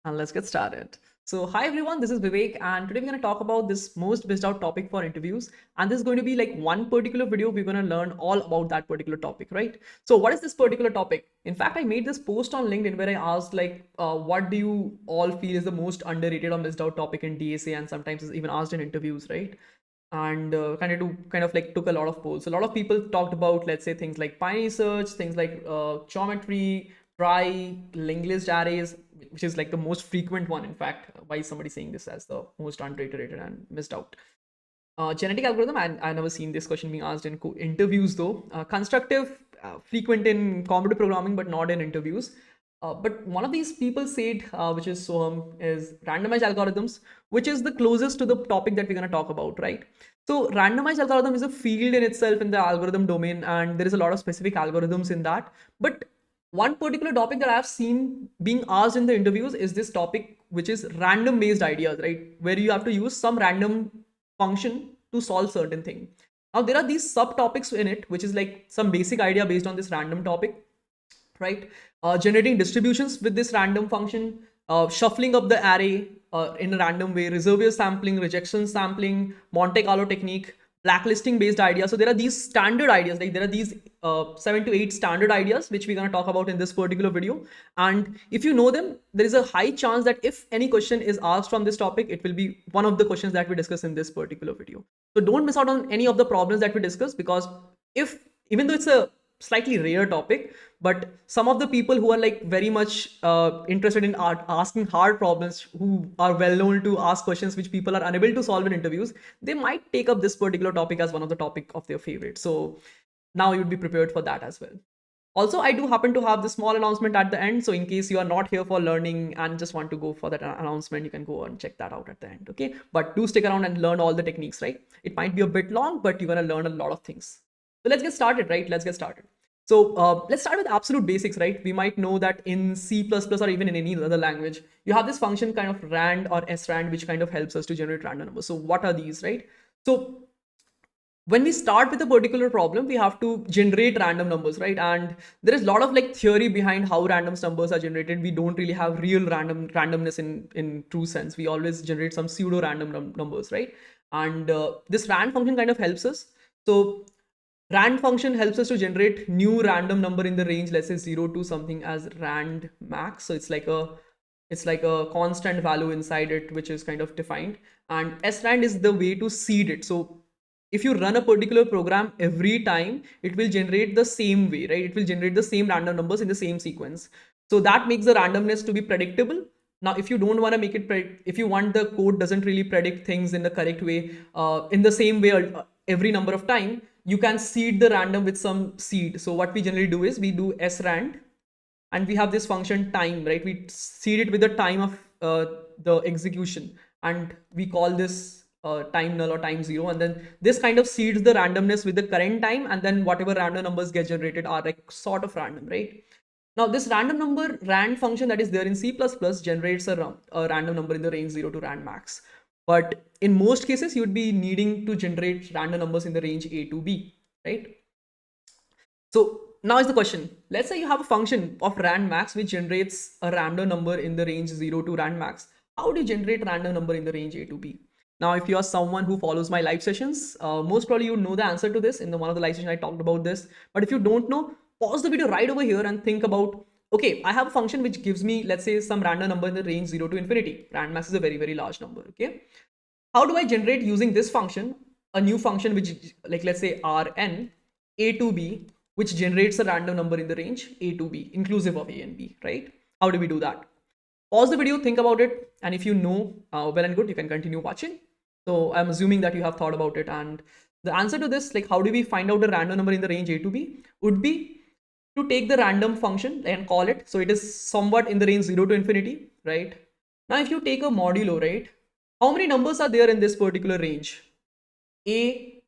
And let's get started. So, hi everyone, this is Vivek, and today we're going to talk about this most missed out topic for interviews. And this is going to be like one particular video. We're going to learn all about that particular topic, right? So, what is this particular topic? In fact, I made this post on LinkedIn where I asked, what do you all feel is the most underrated or missed out topic in DSA, and sometimes it's even asked in interviews, right? And kind of like took a lot of polls. A lot of people talked about, let's say, things like Piney search, things like geometry, try, linked list arrays, which is like the most frequent one. In fact, why is somebody saying this as the most underrated and missed out? Genetic algorithm, I never seen this question being asked in interviews though. Constructive, frequent in competitive programming, but not in interviews. But one of these people said, which is Soham, is randomized algorithms, which is the closest to the topic that we're going to talk about, right? So randomized algorithm is a field in itself in the algorithm domain, and there is a lot of specific algorithms in that. But one particular topic that I've seen being asked in the interviews is this topic, which is random based ideas, right? Where you have to use some random function to solve certain thing. Now there are these subtopics in it, which is like some basic idea based on this random topic, right? Generating distributions with this random function, shuffling up the array in a random way, reservoir sampling, rejection sampling, Monte Carlo technique, blacklisting based ideas. So there are these standard ideas, like there are these 7 to 8 standard ideas which we're going to talk about in this particular video. And if you know them, there is a high chance that if any question is asked from this topic, it will be one of the questions that we discuss in this particular video. So don't miss out on any of the problems that we discuss, because if, even though it's a slightly rare topic, but some of the people who are like very much interested in asking hard problems, who are well known to ask questions which people are unable to solve in interviews, they might take up this particular topic as one of the topic of their favorite. So now you'd be prepared for that as well. Also, I do happen to have this small announcement at the end, so in case you are not here for learning and just want to go for that announcement, you can go and check that out at the end. Okay, but do stick around and learn all the techniques, right? It might be a bit long, but you're going to learn a lot of things. So let's get started, right? Let's get started. So let's start with absolute basics, right? We might know that in C++ or even in any other language, you have this function kind of rand or srand, which kind of helps us to generate random numbers. So what are these, right? So when we start with a particular problem, we have to generate random numbers, right? And there is a lot of like theory behind how random numbers are generated. We don't really have real randomness in true sense. We always generate some pseudo random numbers, right? And this rand function kind of helps us. So rand function helps us to generate new random number in the range, let's say 0 to something as rand max. So it's like a constant value inside it, which is kind of defined. And srand is the way to seed it. So if you run a particular program every time, it will generate the same way, right? It will generate the same random numbers in the same sequence. So that makes the randomness to be predictable. Now if you don't want to make it if you want the code doesn't really predict things in the correct way, in the same way every number of time, you can seed the random with some seed. So what we generally do is we do srand, and we have this function time, right? We seed it with the time of the execution, and we call this time null or time zero, and then this kind of seeds the randomness with the current time, and then whatever random numbers get generated are like sort of random, right? Now this random number rand function that is there in C++ generates a random number in the range 0 to rand max. But in most cases, you would be needing to generate random numbers in the range a to b, right? So now is the question. Let's say you have a function of rand max which generates a random number in the range 0 to rand max. How do you generate random number in the range a to b? Now, if you are someone who follows my live sessions, most probably you know the answer to this. In one of the live sessions, I talked about this. But if you don't know, pause the video right over here and think about, okay, I have a function which gives me, let's say, some random number in the range 0 to infinity. Rand max is a very, very large number, okay? How do I generate using this function, a new function which, like, let's say Rn, a to b, which generates a random number in the range a to b, inclusive of a and b, right? How do we do that? Pause the video, think about it, and if you know, well and good, you can continue watching. So I'm assuming that you have thought about it, and the answer to this, like how do we find out a random number in the range a to b, would be to take the random function and call it. So it is somewhat in the range 0 to infinity, right? Now if you take a modulo, right, how many numbers are there in this particular range? A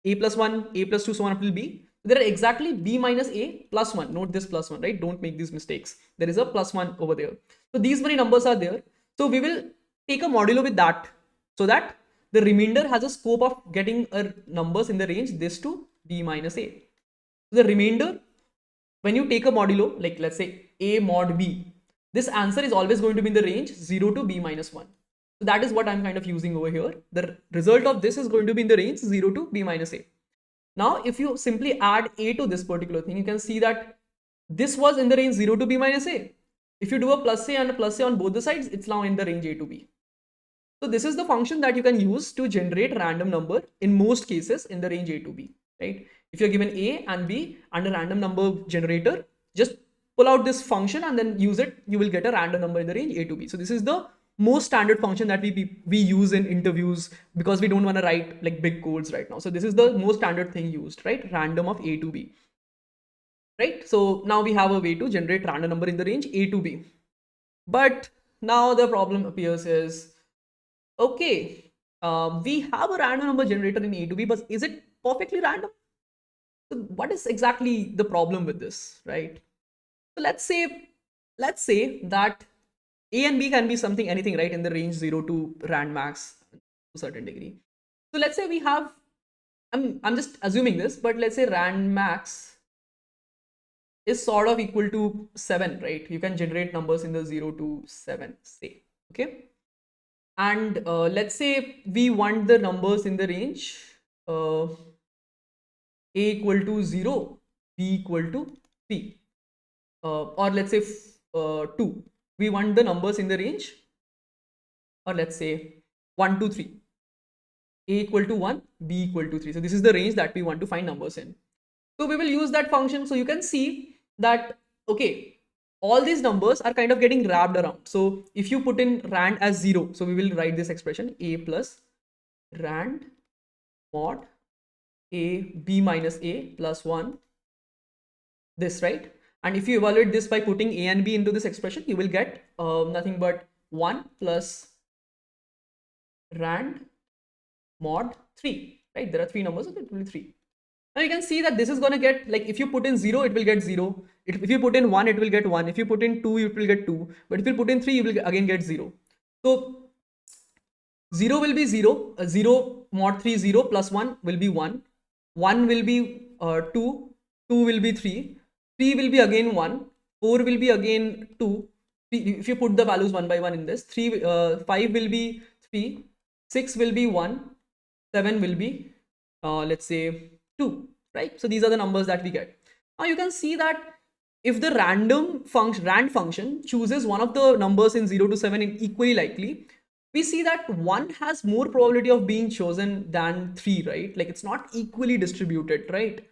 plus 1, a plus 2, so on up till b. There are exactly b minus a plus 1. Note this plus 1, right? Don't make these mistakes. There is a plus 1 over there. So these many numbers are there. So we will take a modulo with that, so that the remainder has a scope of getting numbers in the range this to b minus a. So the remainder, when you take a modulo, like let's say a mod b, this answer is always going to be in the range 0 to b minus 1. So that is what I'm kind of using over here. The result of this is going to be in the range 0 to b minus a. Now, if you simply add a to this particular thing, you can see that this was in the range 0 to b minus a. If you do a plus a and a plus a on both the sides, it's now in the range a to b. So this is the function that you can use to generate random number in most cases in the range a to b, right? If you're given a and b and a random number generator, just pull out this function and then use it, you will get a random number in the range a to b. So this is the most standard function that we use in interviews because we don't want to write like big codes right now. So this is the most standard thing used, right? Random of a to b, right? So now we have a way to generate random number in the range a to b. But now the problem appears is, okay, we have a random number generator in a to b, but is it perfectly random? So what is exactly the problem with this, right? So let's say that a and b can be something, anything, right, in the range 0 to rand max to a certain degree. So let's say we have, I'm just assuming this, but let's say rand max is sort of equal to 7, right? You can generate numbers in the 0 to 7, say, okay? And let's say we want the numbers in the range a equal to 0, b equal to 3, or let's say 2. We want the numbers in the range, or let's say 1, 2, 3. A equal to 1, b equal to 3. So this is the range that we want to find numbers in. So we will use that function. So you can see that, okay, all these numbers are kind of getting wrapped around. So if you put in rand as 0, so we will write this expression a plus rand mod a b minus a plus 1, this, right? And if you evaluate this by putting a and b into this expression, you will get nothing but 1 plus rand mod 3, right? There are 3 numbers, so it will be 3. Now you can see that this is going to get, like, if you put in 0, it will get 0. If you put in 1, it will get 1. If you put in 2, it will get 2. But if you put in 3, you will again get 0. So 0 will be 0. 0 mod 3, 0 plus 1 will be 1. 1 will be 2. 2 will be 3. 3 will be again 1. 4 will be again 2. If you put the values one by one in this, 5 will be 3. 6 will be 1. 7 will be, let's say, 2, right? So these are the numbers that we get. Now you can see that if the rand function chooses one of the numbers in 0 to 7 in equally likely, we see that 1 has more probability of being chosen than 3, right? Like it's not equally distributed, right?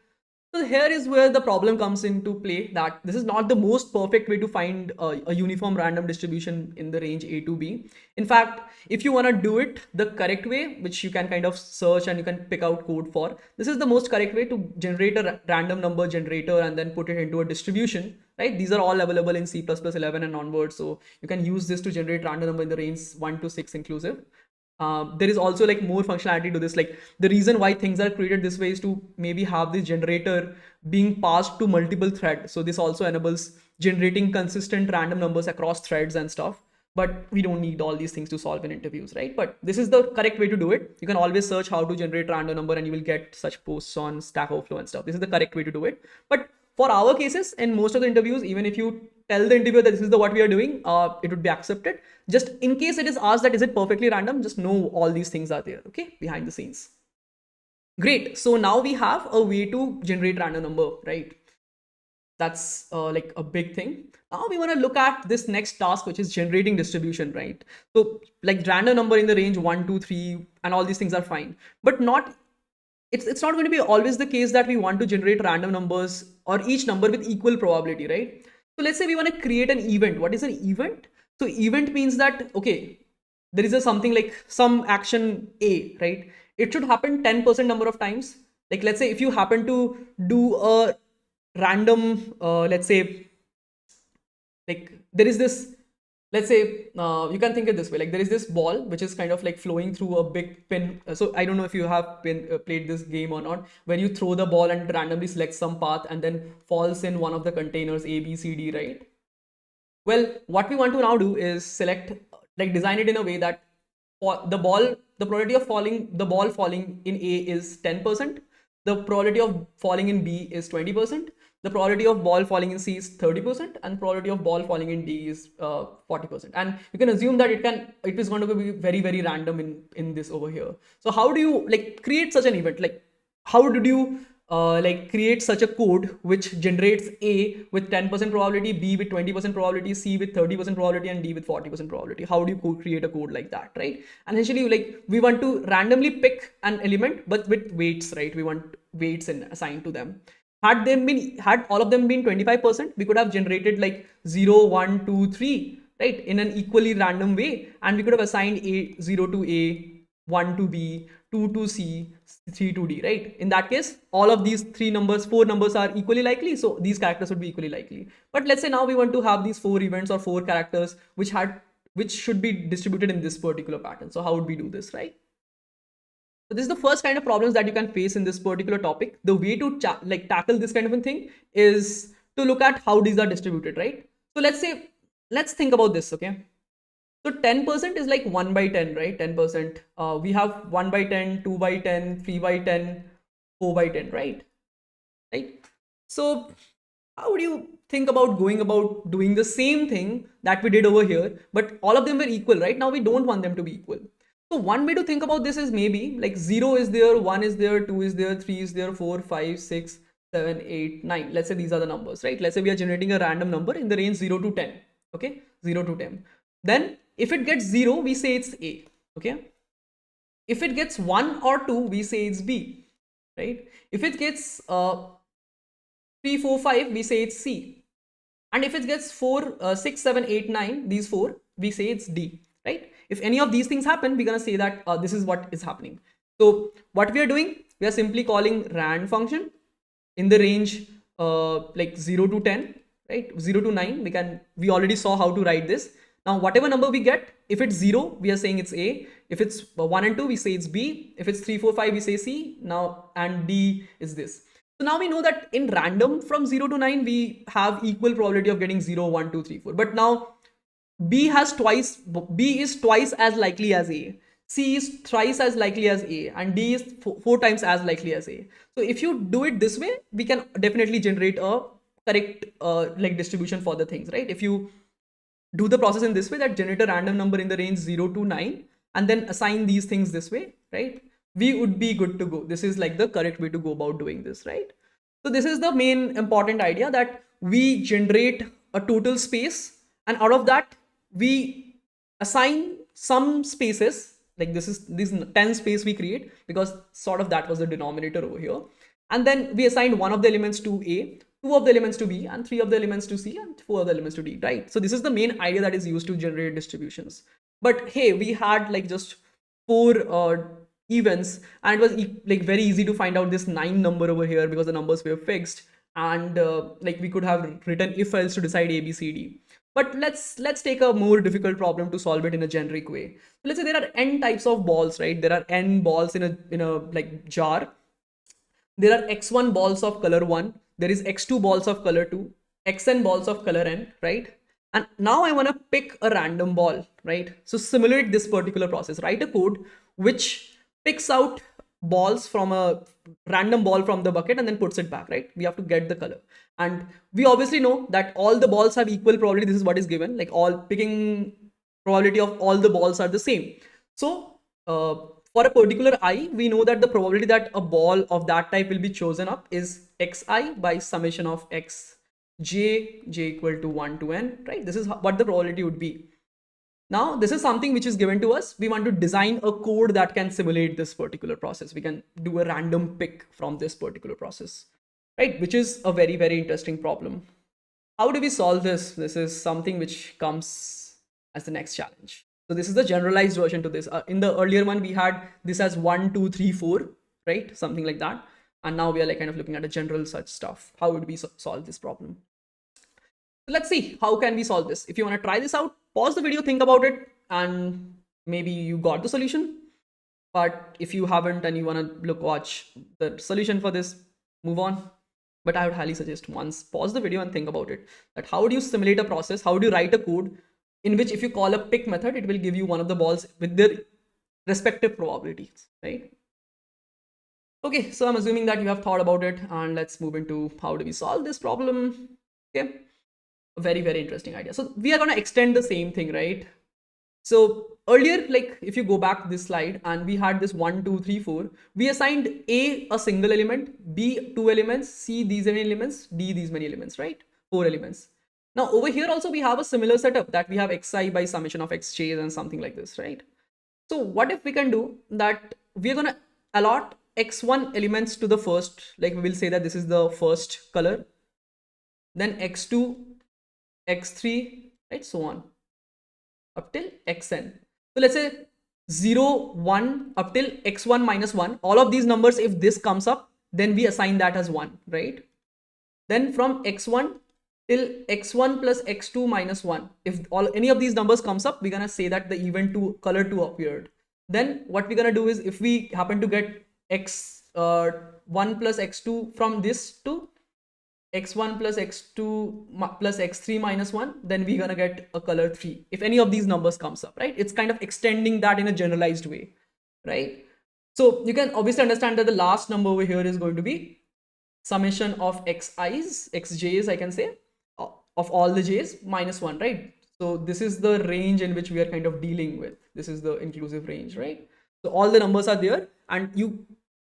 So here is where the problem comes into play, that this is not the most perfect way to find a uniform random distribution in the range a to b. In fact, if you want to do it the correct way, which you can kind of search and you can pick out code for, this is the most correct way to generate a random number generator and then put it into a distribution, right? These are all available in C++11 and onwards. So you can use this to generate random number in the range 1 to 6 inclusive. There is also like more functionality to this. Like the reason why things are created this way is to maybe have this generator being passed to multiple threads. So this also enables generating consistent random numbers across threads and stuff. But we don't need all these things to solve in interviews, right? But this is the correct way to do it. You can always search how to generate random number and you will get such posts on Stack Overflow and stuff. This is the correct way to do it. But for our cases, in most of the interviews, even if you tell the interviewer that this is what we are doing, it would be accepted. Just in case it is asked that is it perfectly random, just know all these things are there, okay, behind the scenes. Great. So now we have a way to generate random number, right? That's like a big thing. Now we want to look at this next task, which is generating distribution, right? So like random number in the range 1, 2, 3, and all these things are fine, but not it's not going to be always the case that we want to generate random numbers or each number with equal probability, right? So let's say we want to create an event. What is an event? So event means that, okay, there is something like some action A, right? It should happen 10% number of times. Like let's say if you happen to do a random, let's say, like there is this, let's say, you can think it this way, like there is this ball which is kind of like flowing through a big pin. So I don't know if you have played this game or not, where you throw the ball and randomly select some path and then falls in one of the containers A, B, C, D, right? Well, what we want to now do is select, like design it in a way that the probability of the ball falling in A is 10%. The probability of falling in B is 20%. the probability of ball falling in C is 30% and probability of ball falling in D is 40%. And you can assume that it is going to be very, very random in this over here. So how do you like create such an event? Like how did you like create such a code which generates A with 10% probability, B with 20% probability, C with 30% probability, and D with 40% probability? How do you create a code like that, right? And essentially, like we want to randomly pick an element, but with weights, right? We want weights assigned to them. Had all of them been 25%, we could have generated like 0, 1, 2, 3, right, in an equally random way, and we could have assigned A 0 to A, 1 to B, 2 to C, 3 to D, right? In that case, all of these four numbers are equally likely, so these characters would be equally likely. But let's say now we want to have these 4 events or 4 characters which should be distributed in this particular pattern. So how would we do this, right? So this is the first kind of problems that you can face in this particular topic. The way to tackle this kind of a thing is to look at how these are distributed, right? So let's think about this, okay? So 10% is like 1 by 10, right? 10%. We have 1 by 10, 2 by 10, 3 by 10, 4 by 10, right? Right? So how would you think about going about doing the same thing that we did over here, but all of them were equal, right? Now we don't want them to be equal. So one way to think about this is maybe like 0 is there, 1 is there, 2 is there, 3 is there, 4, 5, 6, 7, 8, 9. Let's say these are the numbers, right? Let's say we are generating a random number in the range 0 to 10. Okay, 0 to 10. Then if it gets 0, we say it's A. Okay. If it gets 1 or 2, we say it's B. Right? If it gets 3, 4, 5, we say it's C. And if it gets 4, 6, 7, 8, 9, these 4, we say it's D. Right? If any of these things happen, we're gonna say that this is what is happening. So what we are doing, we are simply calling rand function in the range like 0 to 10, right? 0 to 9. We already saw how to write this. Now whatever number we get, if it's 0, we are saying it's A. If it's 1 and 2, we say it's B. If it's 3, 4, 5, we say C. Now and D is this. So now we know that in random from 0 to 9, we have equal probability of getting 0, 1, 2, 3, 4. But now B is twice as likely as A. C is thrice as likely as A, and D is 4 times as likely as A. So if you do it this way, we can definitely generate a correct like distribution for the things, right? If you do the process in this way, that generate a random number in the range 0 to 9 and then assign these things this way, right, we would be good to go. This is like the correct way to go about doing this, right? So this is the main important idea, that we generate a total space, and out of that we assign some spaces, like this 10 space we create, because sort of that was the denominator over here, and then we assign one of the elements to A, 2 of the elements to B, and 3 of the elements to C, and 4 of the elements to D, right? So this is the main idea that is used to generate distributions. But hey, we had like just 4 events, and it was like very easy to find out this 9 number over here because the numbers were fixed, and like we could have written if else to decide A, B, C, D. But let's take a more difficult problem to solve it in a generic way. Let's say there are n types of balls, right? There are n balls in a like jar. There are x1 balls of color 1, there is x2 balls of color 2, xn balls of color n, right? And now I want to pick a random ball, right? So simulate this particular process. Write a code which picks out balls from a random ball from the bucket and then puts it back, right? We have to get the color. And we obviously know that all the balls have equal probability. This is what is given, like all picking probability of all the balls are the same. So for a particular I, we know that the probability that a ball of that type will be chosen up is xi by summation of x j equal to 1 to n, right? This is what the probability would be. Now this is something which is given to us. We want to design a code that can simulate this particular process. We can do a random pick from this particular process, right? Which is a very, very interesting problem. How do we solve this? This is something which comes as the next challenge. So this is the generalized version to this. In the earlier one, we had this as 1, 2, 3, 4, right? Something like that. And now we are like kind of looking at a general such stuff. How would we solve this problem? So let's see, how can we solve this? If you want to try this out, pause the video, think about it, and maybe you got the solution. But if you haven't and you want to watch the solution for this, move on. But I would highly suggest once pause the video and think about it, that how do you simulate a process? How do you write a code in which if you call a pick method, it will give you one of the balls with their respective probabilities, right? Okay, so I'm assuming that you have thought about it, and let's move into how do we solve this problem. Okay, very, very interesting idea. So we are going to extend the same thing, right? So earlier, like if you go back this slide and we had this 1, 2, 3, 4, we assigned A single element, B two elements, C these many elements, D these many elements, right? Four elements. Now over here also we have a similar setup that we have xi by summation of xj's and something like this, right? So what if we can do that? We're going to allot x1 elements to the first, like we will say that this is the first color, then x2, x3, right, so on up till xn. So let's say 0, 1 up till x1 minus 1. All of these numbers, if this comes up, then we assign that as 1, right? Then from x1 till x1 plus x2 minus 1, if any of these numbers comes up, we're gonna say that the event 2 color 2 appeared. Then what we're gonna do is, if we happen to get x1 plus x2 from this to x1 plus x2 plus x3 minus 1, then we're gonna get a color 3 if any of these numbers comes up, right? It's kind of extending that in a generalized way, right? So you can obviously understand that the last number over here is going to be summation of xi's, xj's, I can say, of all the j's minus 1, right? So this is the range in which we are kind of dealing with. This is the inclusive range, right? So all the numbers are there, and you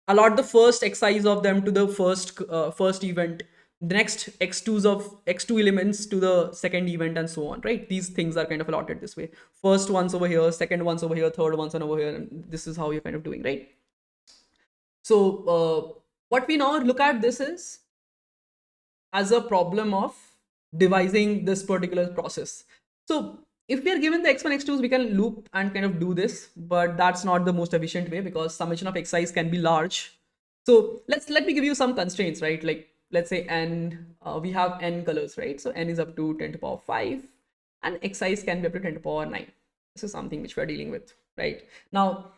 allot the first xi's of them to the first event, the next x2 elements to the second event, and so on, right? These things are kind of allotted this way. First one's over here, second one's over here, third one's over here, and this is how you're kind of doing, right? So what we now look at this is as a problem of devising this particular process. So if we are given the x1 x2s, we can loop and kind of do this, but that's not the most efficient way because summation of xi's can be large. So let me give you some constraints, right? Like let's say n, we have n colors, right? So n is up to 10 to the power 5 and xi's can be up to 10 to the power 9. This is something which we are dealing with, right? Now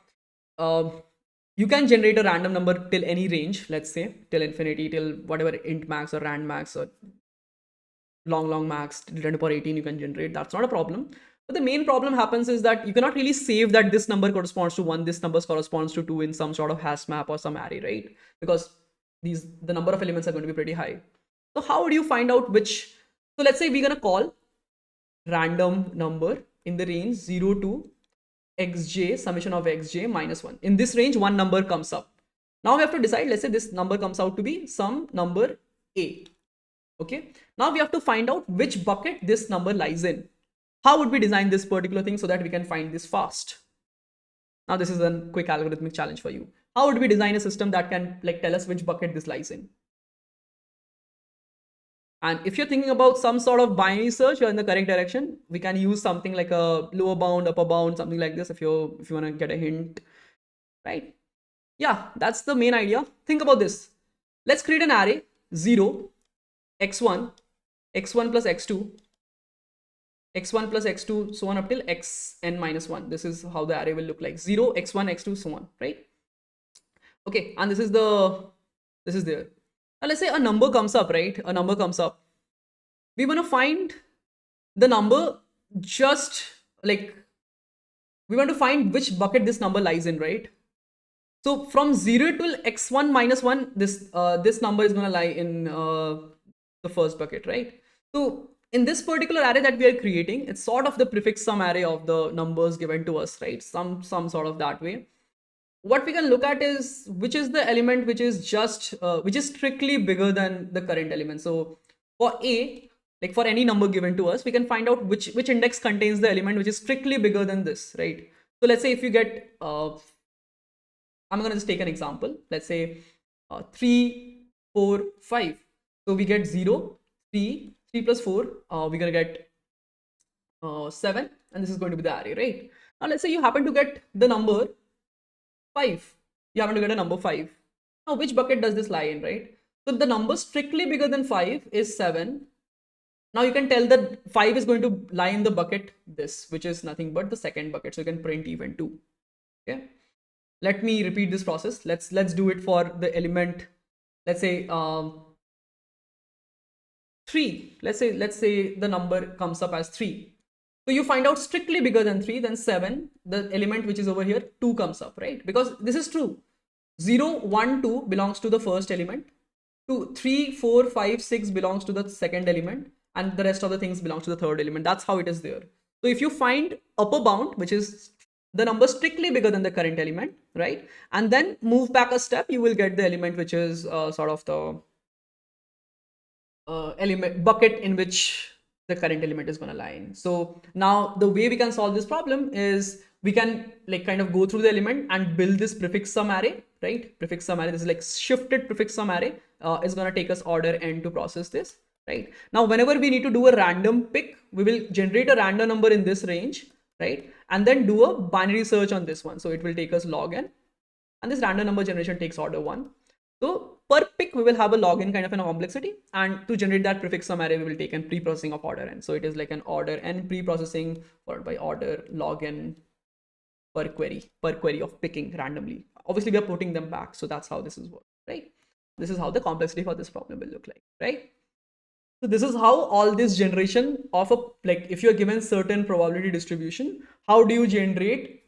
you can generate a random number till any range, let's say till infinity, till whatever int max or rand max or long max till 10 to the power 18 you can generate. That's not a problem. But the main problem happens is that you cannot really save that this number corresponds to 1, this number corresponds to 2 in some sort of hash map or some array, right? Because the number of elements are going to be pretty high. So how would you find out which? So let's say we're going to call random number in the range 0 to xj summation of xj minus 1. In this range, one number comes up. Now we have to decide, let's say this number comes out to be some number a. Okay, now we have to find out which bucket this number lies in. How would we design this particular thing so that we can find this fast? Now this is a quick algorithmic challenge for you. How would we design a system that can like tell us which bucket this lies in? And if you're thinking about some sort of binary search, you're in the correct direction. We can use something like a lower bound, upper bound, something like this if you want to get a hint, right? Yeah, that's the main idea. Think about this. Let's create an array 0, x1, x1 plus x2, x1 plus x2, so on up till xn minus 1. This is how the array will look like. 0, x1, x2, so on, right? Okay, and this is there. Now let's say a number comes up, right? A number comes up. We want to find the number, just like we want to find which bucket this number lies in, right? So from 0 to x1 minus 1, this number is going to lie in the first bucket, right? So in this particular array that we are creating, it's sort of the prefix sum array of the numbers given to us, right? Some sort of that way. What we can look at is which is the element which is just which is strictly bigger than the current element. So for a, like for any number given to us, we can find out which index contains the element which is strictly bigger than this, right? So let's say if you get I'm going to just take an example. Let's say 3, 4, 5. So we get 0, 3 plus 4. We're going to get 7, and this is going to be the array, right? Now let's say you happen to get the number 5. You happen to get a number 5. Now which bucket does this lie in, right? So the number strictly bigger than 5 is 7. Now you can tell that 5 is going to lie in the bucket this, which is nothing but the second bucket. So you can print even 2. Okay. Let me repeat this process. Let's do it for the element. Let's say 3. Let's say the number comes up as 3. So you find out strictly bigger than 3, then 7, the element which is over here, 2 comes up, right? Because this is true. 0, 1, 2 belongs to the first element. 2, 3, 4, 5, 6 belongs to the second element, and the rest of the things belongs to the third element. That's how it is there. So if you find upper bound, which is the number strictly bigger than the current element, right, and then move back a step, you will get the element which is sort of the element bucket in which the current element is going to lie in. So now the way we can solve this problem is we can like kind of go through the element and build this prefix sum array, right? Prefix sum array, this is like shifted prefix sum array, is going to take us order n to process this, right? Now whenever we need to do a random pick, we will generate a random number in this range, right, and then do a binary search on this one. So it will take us log n, and this random number generation takes order 1. So per pick, we will have a login kind of an complexity, and to generate that prefix sum array, we will take a pre-processing of order n. So it is like an order n pre-processing followed by order log n per query of picking randomly. Obviously, we are putting them back, so that's how this is work, right? This is how the complexity for this problem will look like, right? So this is how all this generation of a, like if you're given certain probability distribution, how do you generate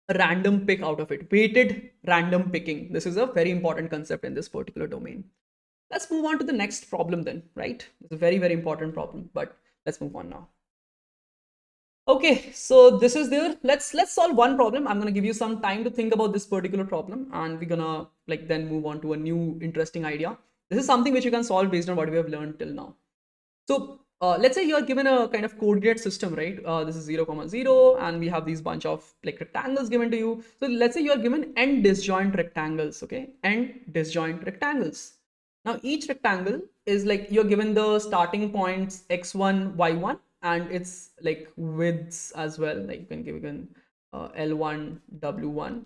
a random pick out of it? Weighted random picking. This is a very important concept in this particular domain. Let's move on to the next problem then, right? It's a very, very important problem, but let's move on now. Okay, so this is there. Let's solve one problem. I'm gonna give you some time to think about this particular problem, and we're gonna like then move on to a new interesting idea. This is something which you can solve based on what we have learned till now. So let's say you are given a kind of coordinate system, right? This is 0, 0, and we have these bunch of like rectangles given to you. So let's say you are given n disjoint rectangles, okay? N disjoint rectangles. Now each rectangle is like you're given the starting points x1, y1, and it's like widths as well. Like you can give L1, W1.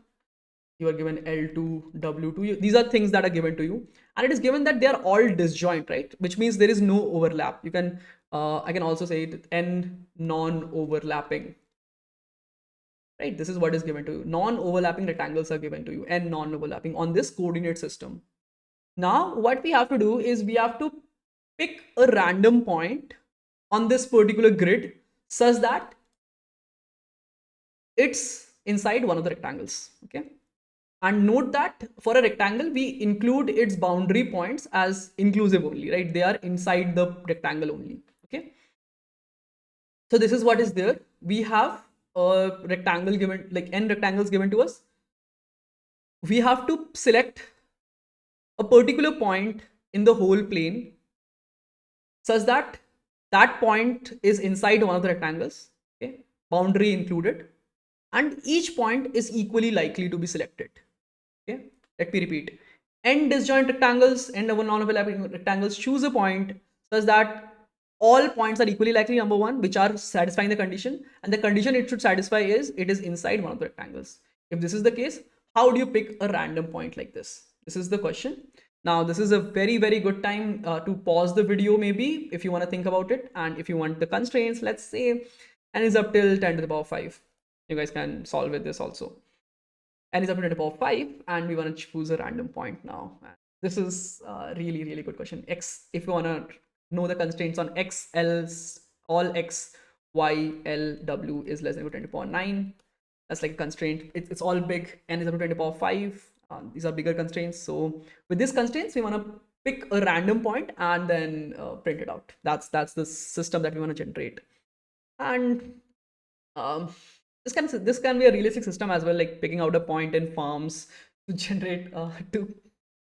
You are given L2, W2. These are things that are given to you, and it is given that they are all disjoint, right? Which means there is no overlap. You can I can also say it n non-overlapping, right? This is what is given to you. Non-overlapping rectangles are given to you, n non-overlapping on this coordinate system. Now what we have to do is we have to pick a random point on this particular grid such that it's inside one of the rectangles, okay? And note that for a rectangle, we include its boundary points as inclusive only, right? They are inside the rectangle only, okay? So this is what is there. We have a rectangle given, like n rectangles given to us. We have to select a particular point in the whole plane such that that point is inside one of the rectangles, okay? Boundary included, and each point is equally likely to be selected. Okay, let me repeat. N disjoint rectangles and non-overlapping rectangles choose a point such that all points are equally likely, number one, which are satisfying the condition, and the condition it should satisfy is it is inside one of the rectangles. If this is the case, how do you pick a random point like this? This is the question. Now, this is a very, very good time to pause the video maybe if you want to think about it, and if you want the constraints, let's say n is up till 10 to the power 5. You guys can solve with this also. N is up to 10 to the power 5, and we want to choose a random point now. This is a really, really good question. X, if you want to know the constraints on X, L's, all X, Y, L, W is less than or 10 to the power 9. That's like a constraint. It's all big. N is up to 10 to the power 5. These are bigger constraints. So with these constraints, we want to pick a random point and then print it out. That's the system that we want to generate. And this can be a realistic system as well, like picking out a point in farms to generate to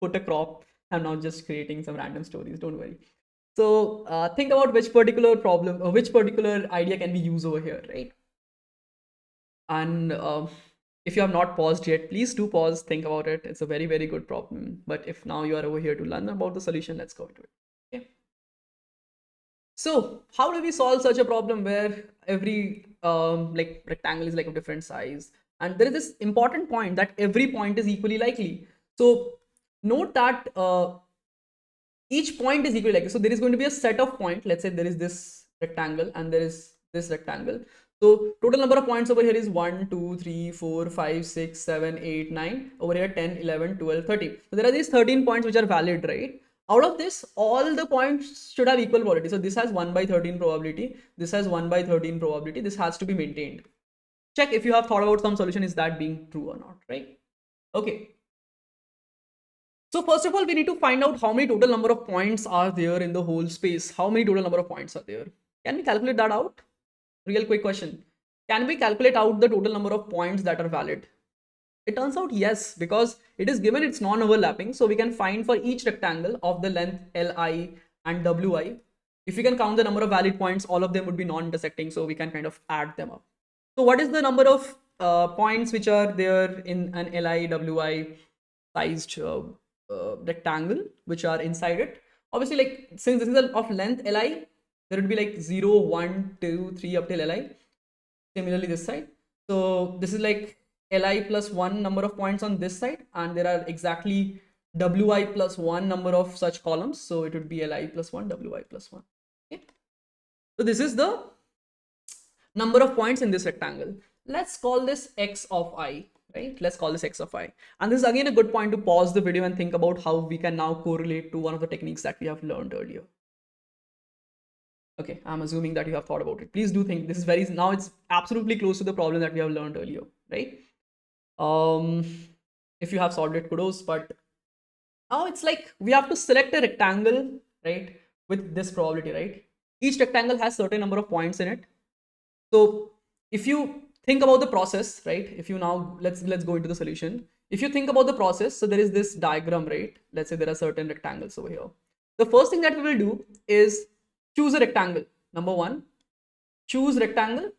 put a crop. I'm not just creating some random stories, don't worry. So think about which particular problem or which particular idea can be used over here, right? And if you have not paused yet, please do pause, think about it. It's a very, very good problem. But if now you are over here to learn about the solution, let's go into it. Okay. So how do we solve such a problem where every like rectangle is like a different size, and there is this important point that every point is equally likely. So note that each point is equally likely. So there is going to be a set of points. Let's say there is this rectangle and there is this rectangle. So total number of points over here is 1, 2, 3, 4, 5, 6, 7, 8, 9. Over here 10, 11, 12, 13. So there are these 13 points which are valid, right? Out of this, all the points should have equal probability. So this has 1 by 13 probability. This has 1 by 13 probability. This has to be maintained. Check if you have thought about some solution, is that being true or not, right? Okay. So first of all, we need to find out how many total number of points are there in the whole space. How many total number of points are there? Can we calculate that out? Real quick question. Can we calculate out the total number of points that are valid? It turns out yes, because it is given it's non-overlapping. So we can find for each rectangle of the length Li and Wi. If we can count the number of valid points, all of them would be non-intersecting. So we can kind of add them up. So what is the number of points which are there in an Li sized rectangle which are inside it? Obviously, like since this is of length Li, there would be like 0, 1, 2, 3 up till Li. Similarly, this side. So this is like Li plus 1 number of points on this side, and there are exactly Wi plus 1 number of such columns. So it would be Li plus 1, Wi plus 1. Okay. So this is the number of points in this rectangle. Let's call this x of I, right? Let's call this x of I. And this is again a good point to pause the video and think about how we can now correlate to one of the techniques that we have learned earlier. Okay, I'm assuming that you have thought about it. Please do think. This is very, now it's absolutely close to the problem that we have learned earlier, right? If you have solved it, kudos. But now it's like we have to select a rectangle, right, with this probability, right? Each rectangle has certain number of points in it. So if you think about the process, right? If you now, let's go into the solution. If you think about the process, so there is this diagram, right? Let's say there are certain rectangles over here. The first thing that we will do is choose a rectangle. Number one, choose rectangle,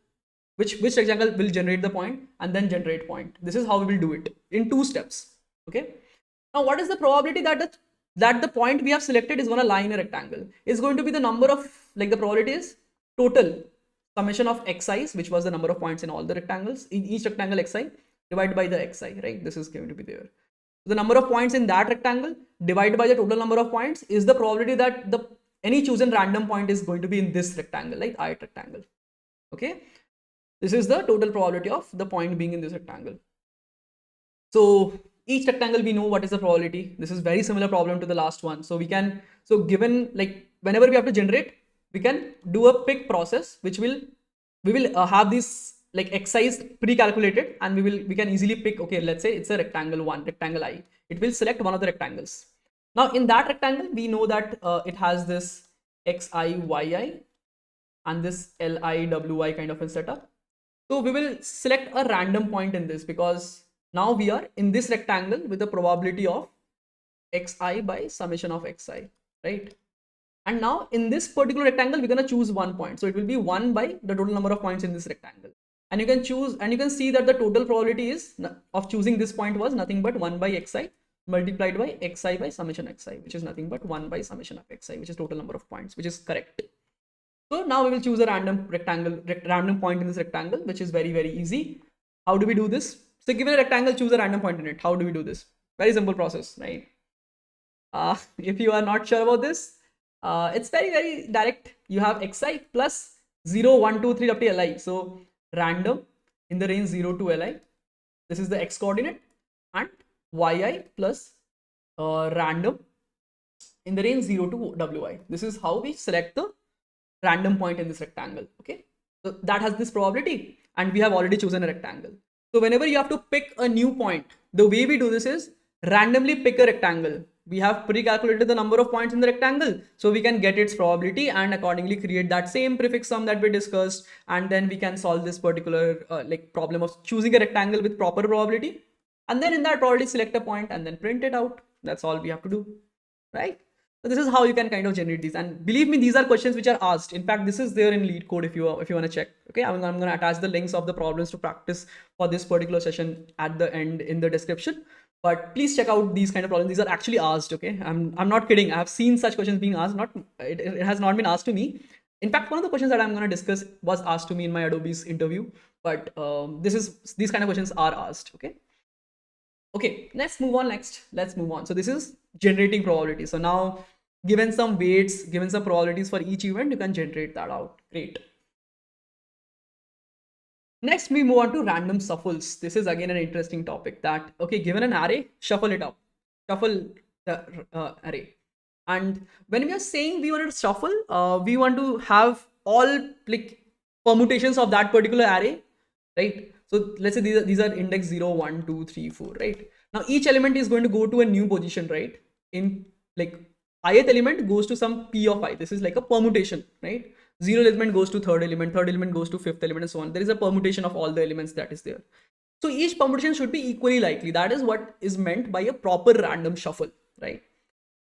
which rectangle will generate the point, and then generate point. This is how we will do it in 2 steps. Okay. Now, what is the probability that the point we have selected is going to lie in a rectangle? Is going to be the number of, like, the probability is total summation of xi, which was the number of points in all the rectangles, in each rectangle xi, divided by the xi, right? This is going to be there. The number of points in that rectangle divided by the total number of points is the probability that any chosen random point is going to be in this rectangle, like ith rectangle. Okay. This is the total probability of the point being in this rectangle. So each rectangle, we know what is the probability. This is very similar problem to the last one. So we can, so given, like, whenever we have to generate, we can do a pick process, which we will have these like x's pre-calculated, and we can easily pick, okay, let's say it's a rectangle 1, rectangle I. It will select one of the rectangles. Now in that rectangle, we know that it has this xi, yi, and this li, wi kind of a setup. So we will select a random point in this, because now we are in this rectangle with the probability of xi by summation of xi, right? And now in this particular rectangle, we're going to choose 1 point. So it will be 1 by the total number of points in this rectangle. And you can choose, and you can see that the total probability is of choosing this point was nothing but 1 by xi multiplied by xi by summation xi, which is nothing but 1 by summation of xi, which is total number of points, which is correct. So now we will choose a random point in this rectangle, which is very, very easy. How do we do this? So given a rectangle, choose a random point in it. How do we do this? Very simple process, right? If you are not sure about this, it's very, very direct. You have xi plus 0, 1, 2, 3 up to li. So random in the range 0 to li. This is the x coordinate, and yi plus random in the range 0 to wi. This is how we select the random point in this rectangle. Okay, so that has this probability, and we have already chosen a rectangle. So whenever you have to pick a new point, the way we do this is randomly pick a rectangle. We have pre-calculated the number of points in the rectangle, so we can get its probability and accordingly create that same prefix sum that we discussed, and then we can solve this particular like problem of choosing a rectangle with proper probability, and then in that probability select a point and then print it out. That's all we have to do, right? So this is how you can kind of generate these, and believe me, these are questions which are asked. In fact, this is there in LeetCode if you want to check. Okay, I'm going to attach the links of the problems to practice for this particular session at the end in the description. But please check out these kind of problems. These are actually asked. Okay, I'm not kidding. I have seen such questions being asked. It has not been asked to me. In fact, one of the questions that I'm going to discuss was asked to me in my Adobe's interview. But these kind of questions are asked. Okay, let's move on. Let's move on. So this is generating probability. So now, given some weights, given some probabilities for each event, you can generate that out. Great. Next, we move on to random shuffles. This is again an interesting topic that, okay, given an array, shuffle it up, shuffle the array. And when we are saying we want to shuffle, we want to have all like permutations of that particular array, right? So let's say these are index 0, 1, 2, 3, 4, right? Now each element is going to go to a new position, right? In like ith element goes to some p of I. This is like a permutation, right? 0 element goes to third element goes to fifth element, and so on. There is a permutation of all the elements that is there. So each permutation should be equally likely. That is what is meant by a proper random shuffle, right?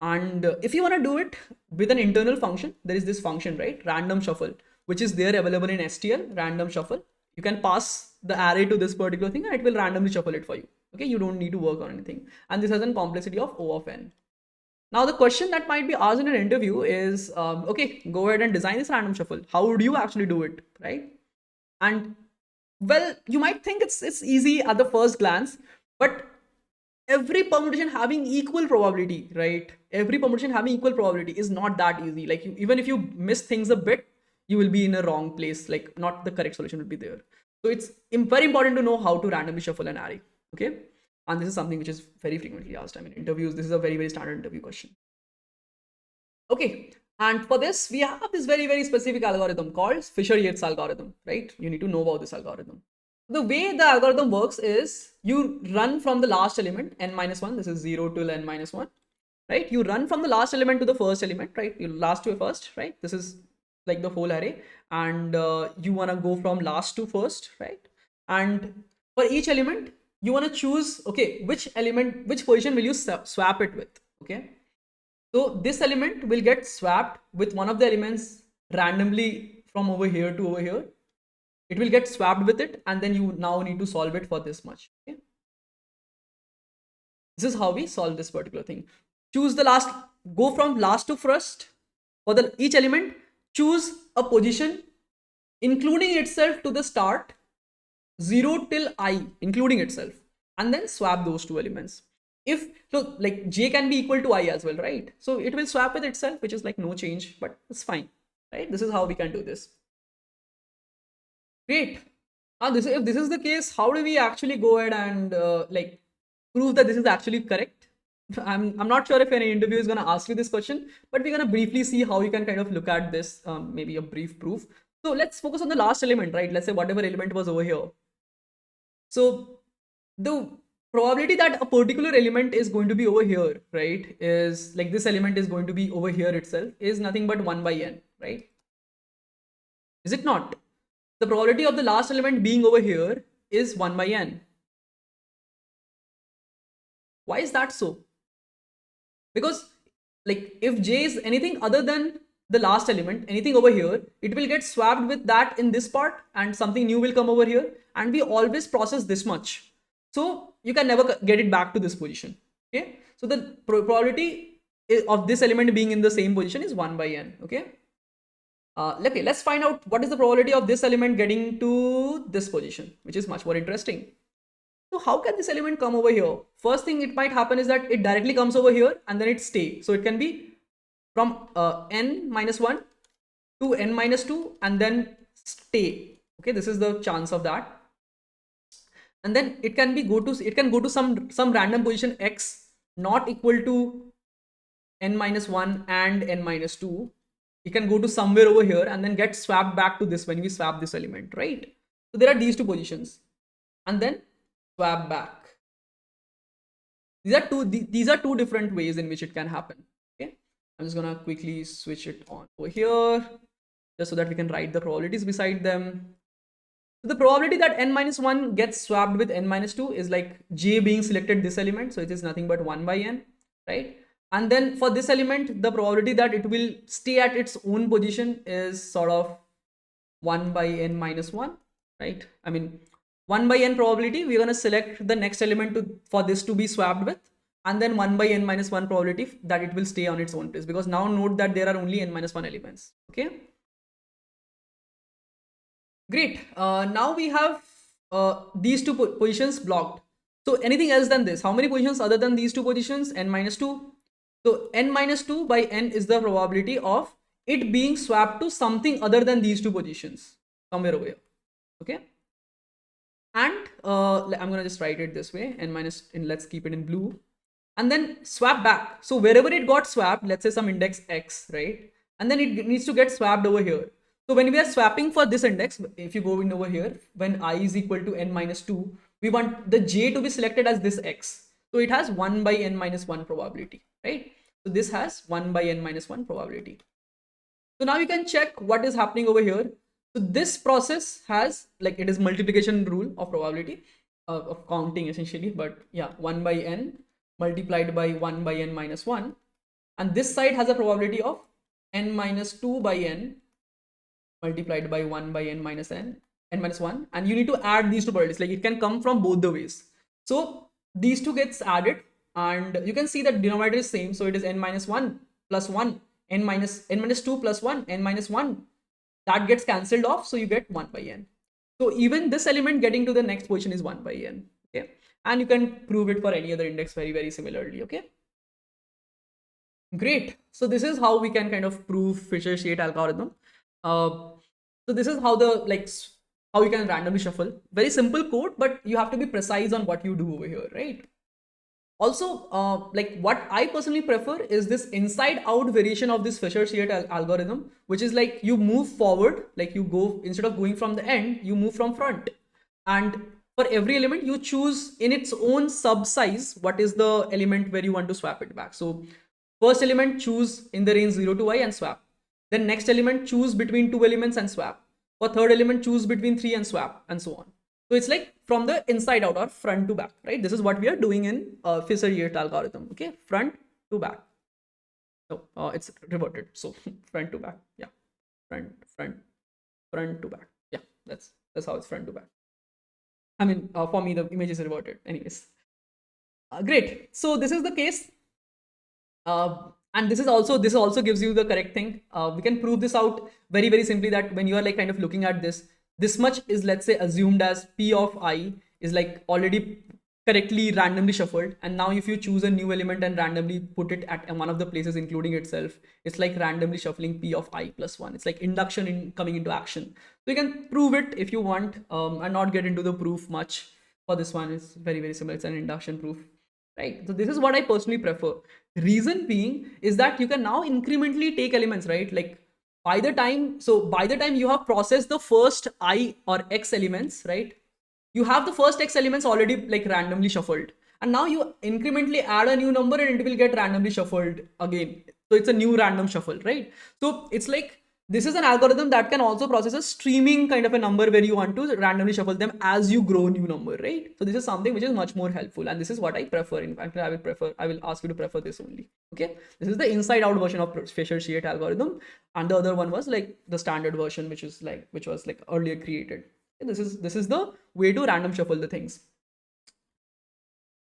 And if you want to do it with an internal function, there is this function, right? Random shuffle, which is there available in STL, random shuffle. You can pass the array to this particular thing and it will randomly shuffle it for you. Okay, you don't need to work on anything. And this has a complexity of O of n. Now the question that might be asked in an interview is, okay, go ahead and design this random shuffle. How would you actually do it, right? And well, you might think it's easy at the first glance, but every permutation having equal probability, right? Every permutation having equal probability is not that easy. Like even if you miss things a bit, you will be in a wrong place. Like not the correct solution will be there. So it's very important to know how to randomly shuffle an array. Okay. And this is something which is very frequently asked. I mean, interviews, this is a very, very standard interview question. Okay. And for this, we have this very, very specific algorithm called Fisher-Yates algorithm, right? You need to know about this algorithm. The way the algorithm works is you run from the last element, n minus 1. This is 0 till n minus 1, right? You run from the last element to the first element, right? You last to first, right? This is like the whole array. And you want to go from last to first, right? And for each element, you want to choose, okay, which element, which position will you swap it with, okay? So this element will get swapped with one of the elements randomly from over here to over here. It will get swapped with it, and then you now need to solve it for this much. Okay? This is how we solve this particular thing. Choose the last, go from last to first. For the each element, choose a position including itself to the start, 0 till I, including itself, and then swap those two elements. If so, like j can be equal to I as well, right? So it will swap with itself, which is like no change, but it's fine, right? This is how we can do this. Great. If this is the case, how do we actually go ahead and like prove that this is actually correct? I'm not sure if any interview is going to ask you this question, but we're going to briefly see how you can kind of look at this, maybe a brief proof. So let's focus on the last element, right? Let's say whatever element was over here. So the probability that a particular element is going to be over here, right, is like this element is going to be over here itself is nothing but 1 by n, right? Is it not? The probability of the last element being over here is 1 by n. Why is that so? Because like if j is anything other than the last element, anything over here, it will get swapped with that in this part and something new will come over here, and we always process this much. So you can never get it back to this position. Okay. So the probability of this element being in the same position is 1 by n. Okay. Okay, let's find out what is the probability of this element getting to this position, which is much more interesting. So how can this element come over here? First thing it might happen is that it directly comes over here and then it stays. So it can be from n minus 1 to n minus 2 and then stay. Okay, this is the chance of that. And then it can go to some random position x not equal to n minus 1 and n minus 2. It can go to somewhere over here and then get swapped back to this when we swap this element, right? So there are these two positions and then swap back. These are two different ways in which it can happen. Okay, I'm just gonna quickly switch it on over here just so that we can write the probabilities beside them. So the probability that n minus 1 gets swapped with n minus 2 is like j being selected this element, so it is nothing but 1 by n, right? And then for this element, the probability that it will stay at its own position is sort of 1 by n minus 1, right? I mean, 1 by n probability, we're going to select the next element for this to be swapped with, and then 1 by n minus 1 probability that it will stay on its own place, because now note that there are only n minus 1 elements. Okay. Great. Now we have these two positions blocked. So anything else than this, how many positions other than these two positions? N minus 2. So n minus 2 by n is the probability of it being swapped to something other than these two positions somewhere over here. Okay. And I'm going to just write it this way, n minus, and let's keep it in blue, and then swap back. So wherever it got swapped, let's say some index x, right? And then it needs to get swapped over here. So when we are swapping for this index, if you go in over here, when I is equal to n minus 2, we want the j to be selected as this x. So it has 1 by n minus 1 probability, right? So this has 1 by n minus 1 probability. So now you can check what is happening over here. So this process has, like, it is multiplication rule of probability of counting essentially, but yeah, 1 by n multiplied by 1 by n minus 1, and this side has a probability of n minus 2 by n multiplied by 1 by n minus 1, and you need to add these two probabilities. Like, it can come from both the ways. So these two gets added, and you can see that denominator is same, so it is n minus 1 plus 1, n minus 2 plus 1, n minus 1, that gets cancelled off, so you get 1 by n. So even this element getting to the next position is 1 by n. Okay, and you can prove it for any other index very similarly. Okay, great. So this is how we can kind of prove Fisher-Shade algorithm. So this is how how you can randomly shuffle. Very simple code, but you have to be precise on what you do over here, right? Also, like, what I personally prefer is this inside out variation of this Fisher-Shade algorithm, which is like you move forward, like you go, instead of going from the end, you move from front. And for every element, you choose in its own sub size what is the element where you want to swap it back. So first element, choose in the range 0 to I and swap. Then next element, choose between two elements and swap. For third element, choose between three and swap, and so on. So it's like from the inside out or front to back, right? This is what we are doing in Fisher-Yates algorithm. Okay, front to back. So it's reverted. So front to back. Yeah, front to back. Yeah, that's how it's front to back. I mean, for me, the image is reverted. Anyways, great. So this is the case. And this also gives you the correct thing. We can prove this out very simply, that when you are like kind of looking at this much is, let's say, assumed as P of I is like already correctly randomly shuffled, and now if you choose a new element and randomly put it at one of the places including itself, it's like randomly shuffling P of I plus 1. It's like induction in coming into action. So you can prove it if you want, and not get into the proof much. For this one, it's very similar. It's an induction proof, right? So this is what I personally prefer. Reason being is that you can now incrementally take elements, right? Like, by the time you have processed the first I or X elements, right, you have the first X elements already like randomly shuffled, and now you incrementally add a new number and it will get randomly shuffled again. So it's a new random shuffle, right? So it's like, this is an algorithm that can also process a streaming kind of a number where you want to randomly shuffle them as you grow new number, right? So this is something which is much more helpful, and this is what I prefer. In fact, I will ask you to prefer this only. Okay, this is the inside out version of Fisher-Shade algorithm, and the other one was like the standard version, which was like earlier created. This is the way to random shuffle the things,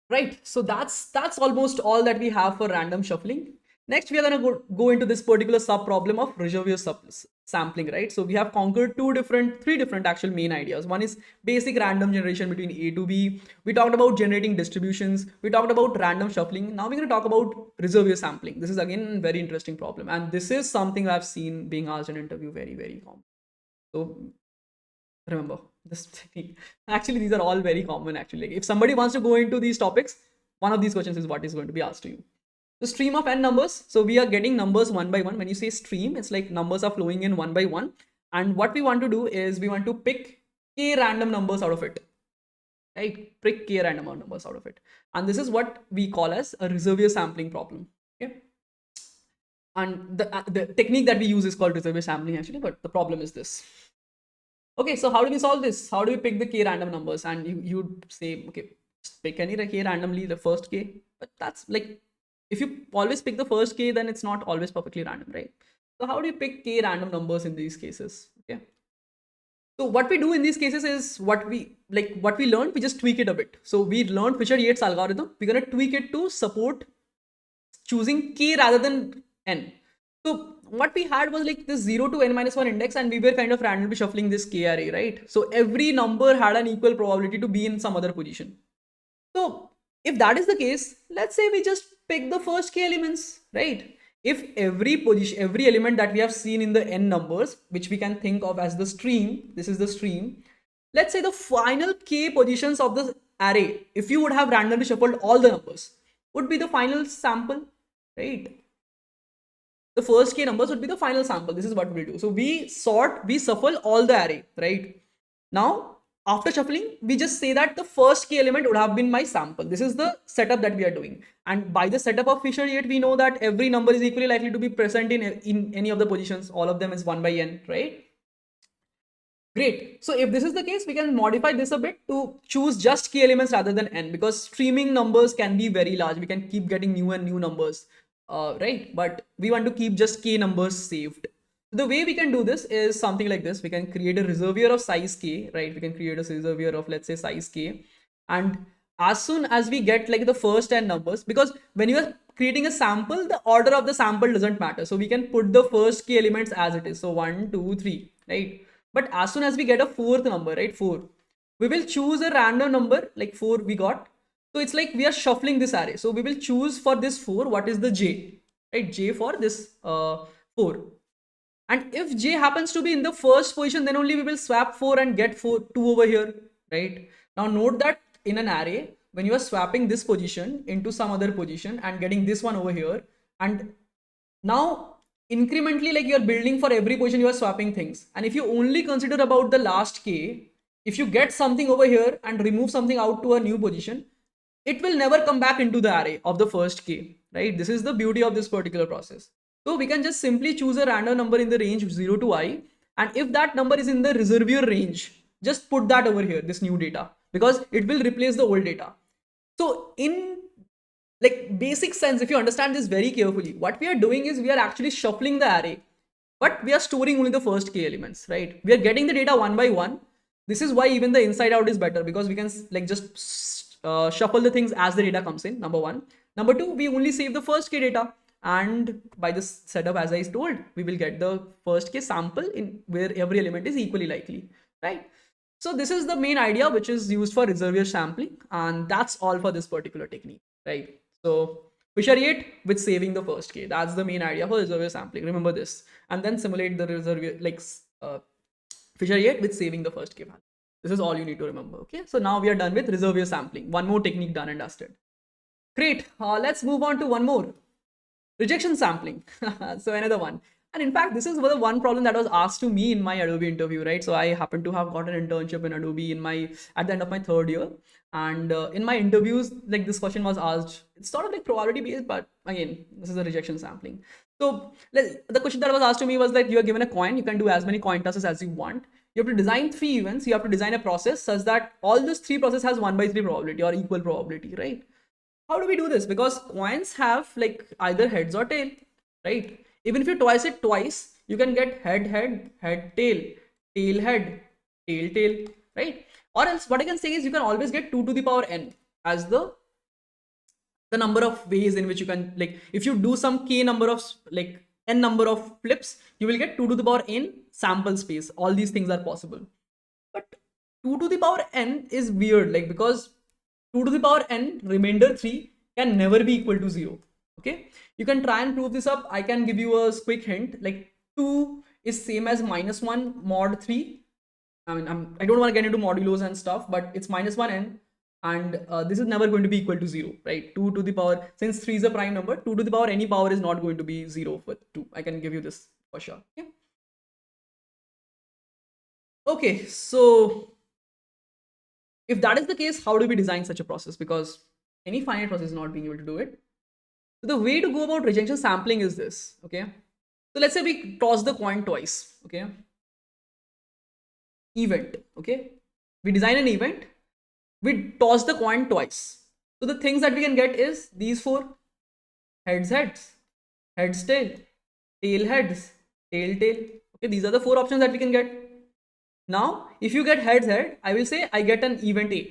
right? So that's almost all that we have for random shuffling. Next, we are going to go into this particular sub problem of Regevius sampling, right? So we have conquered three different actual main ideas. One is basic random generation between A to B. We talked about generating distributions. We talked about random shuffling. Now we're going to talk about Regevius sampling. This is again a very interesting problem, and this is something I've seen being asked in an interview very common. So remember this technique. Actually, these are all very common. Actually, like, if somebody wants to go into these topics, one of these questions is what is going to be asked to you. The stream of n numbers. So we are getting numbers one by one. When you say stream, it's like numbers are flowing in one by one. And what we want to do is we want to pick k random numbers out of it, right? Pick k random numbers out of it. And this is what we call as a Regevius sampling problem. Okay. And the technique that we use is called Regevius sampling actually, but the problem is this. Okay, so how do we solve this? How do we pick the k random numbers? And you'd say, okay, pick any k randomly, the first k. But that's like, if you always pick the first k, then it's not always perfectly random, right? So how do you pick k random numbers in these cases? Okay. So what we do in these cases is what we learned, we just tweak it a bit. So we learned Fisher-Yates algorithm. We're going to tweak it to support choosing k rather than n. So what we had was like this 0 to n minus 1 index, and we were kind of randomly shuffling this k array, right? So every number had an equal probability to be in some other position. So if that is the case, let's say we just pick the first k elements, right? If every element that we have seen in the n numbers, which we can think of as the stream, this is the stream. Let's say the final k positions of the array, if you would have randomly shuffled all the numbers, would be the final sample, right? The first k numbers would be the final sample. This is what we'll do. So we shuffle all the array, right? Now after shuffling, we just say that the first key element would have been my sample. This is the setup that we are doing. And by the setup of Fisher-Yates, we know that every number is equally likely to be present in any of the positions. All of them is 1 by n, right? Great. So if this is the case, we can modify this a bit to choose just key elements rather than n, because streaming numbers can be very large. We can keep getting new and new numbers, right? But we want to keep just k numbers saved. The way we can do this is something like this. We can create a reservoir of size k, right? We can create a reservoir of, let's say, size k. And as soon as we get like the first n numbers, because when you are creating a sample, the order of the sample doesn't matter. So we can put the first key elements as it is. So 1, 2, 3, right? But as soon as we get a fourth number, right, 4, we will choose a random number, like 4 we got. So it's like we are shuffling this array. So we will choose for this 4, what is the j, right? J for this 4. And if j happens to be in the first position, then only we will swap 4 and get 2 over here, right? Now note that in an array, when you are swapping this position into some other position and getting this one over here, and now incrementally, like, you're building for every position, you are swapping things. And if you only consider about the last k, if you get something over here and remove something out to a new position, it will never come back into the array of the first k, right? This is the beauty of this particular process. So we can just simply choose a random number in the range 0 to I, and if that number is in the reservoir range, just put that over here, this new data, because it will replace the old data. So in like basic sense, if you understand this very carefully, what we are doing is we are actually shuffling the array, but we are storing only the first k elements, right? We are getting the data one by one. This is why even the inside out is better, because we can like just shuffle the things as the data comes in, number one. Number two, we only save the first k data, and by this setup, as I told, we will get the first k sample in where every element is equally likely, right? So this is the main idea which is used for reservoir sampling, and that's all for this particular technique, right? So Fisher-Yates with saving the first k. That's the main idea for reservoir sampling. Remember this, and then simulate the reservoir, like Fisher-Yates with saving the first k value. This is all you need to remember. Okay, so now we are done with reservoir sampling. One more technique done and dusted. Great. Let's move on to one more, rejection sampling. So another one. And in fact, this is the one problem that was asked to me in my Adobe interview, right? So I happen to have got an internship in Adobe at the end of my third year. And in my interviews, like, this question was asked. It's sort of like probability based, but again, this is a rejection sampling. So the question that was asked to me was like, you are given a coin, you can do as many coin tosses as you want. You have to design 3 events. You have to design a process such that all those 3 processes has 1/3 probability or equal probability, right? How do we do this? Because coins have like either heads or tail, right? Even if you twice it twice, you can get head, head, head, tail, tail, head, tail, tail, right? Or else what I can say is you can always get 2 to the power n as the number of ways in which you can, like, if you do some k number of like n number of flips, you will get 2 to the power n sample space. All these things are possible. But 2 to the power n is weird, like, because 2 to the power n remainder 3 can never be equal to 0. Okay, you can try and prove this up. I can give you a quick hint, like 2 is same as -1 mod 3. I mean, I don't want to get into modulos and stuff, but it's -1 n, and this is never going to be equal to 0, right? 2 to the power, since 3 is a prime number, 2 to the power any power is not going to be 0 with 2. I can give you this for sure. Okay, okay, so if that is the case, how do we design such a process? Because any finite process is not being able to do it. So the way to go about rejection sampling is this, okay? So let's say we toss the coin twice, okay? Event, okay? We design an event, we toss the coin twice. So the things that we can get is these 4: heads, heads, heads, tail, tail, heads, tail, tail. Okay, these are the 4 options that we can get. Now, if you get heads, head, I will say I get an event A.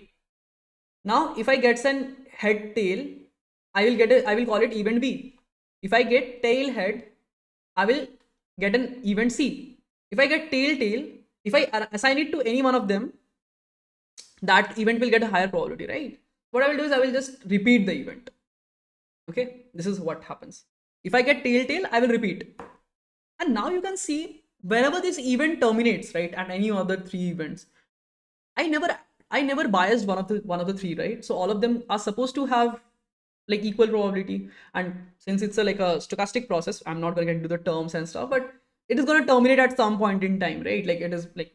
Now, if I get an head, tail, I will call it event B. If I get tail, head, I will get an event C. If I get tail, tail, if I assign it to any one of them, that event will get a higher probability, right? What I will do is I will just repeat the event. Okay, this is what happens. If I get tail, tail, I will repeat. And now you can see whenever this event terminates, right, at any of the 3 events, I never biased one of the 3, right? So all of them are supposed to have like equal probability. And since it's like a stochastic process, I'm not going to get into the terms and stuff, but it is going to terminate at some point in time, right? Like, it is like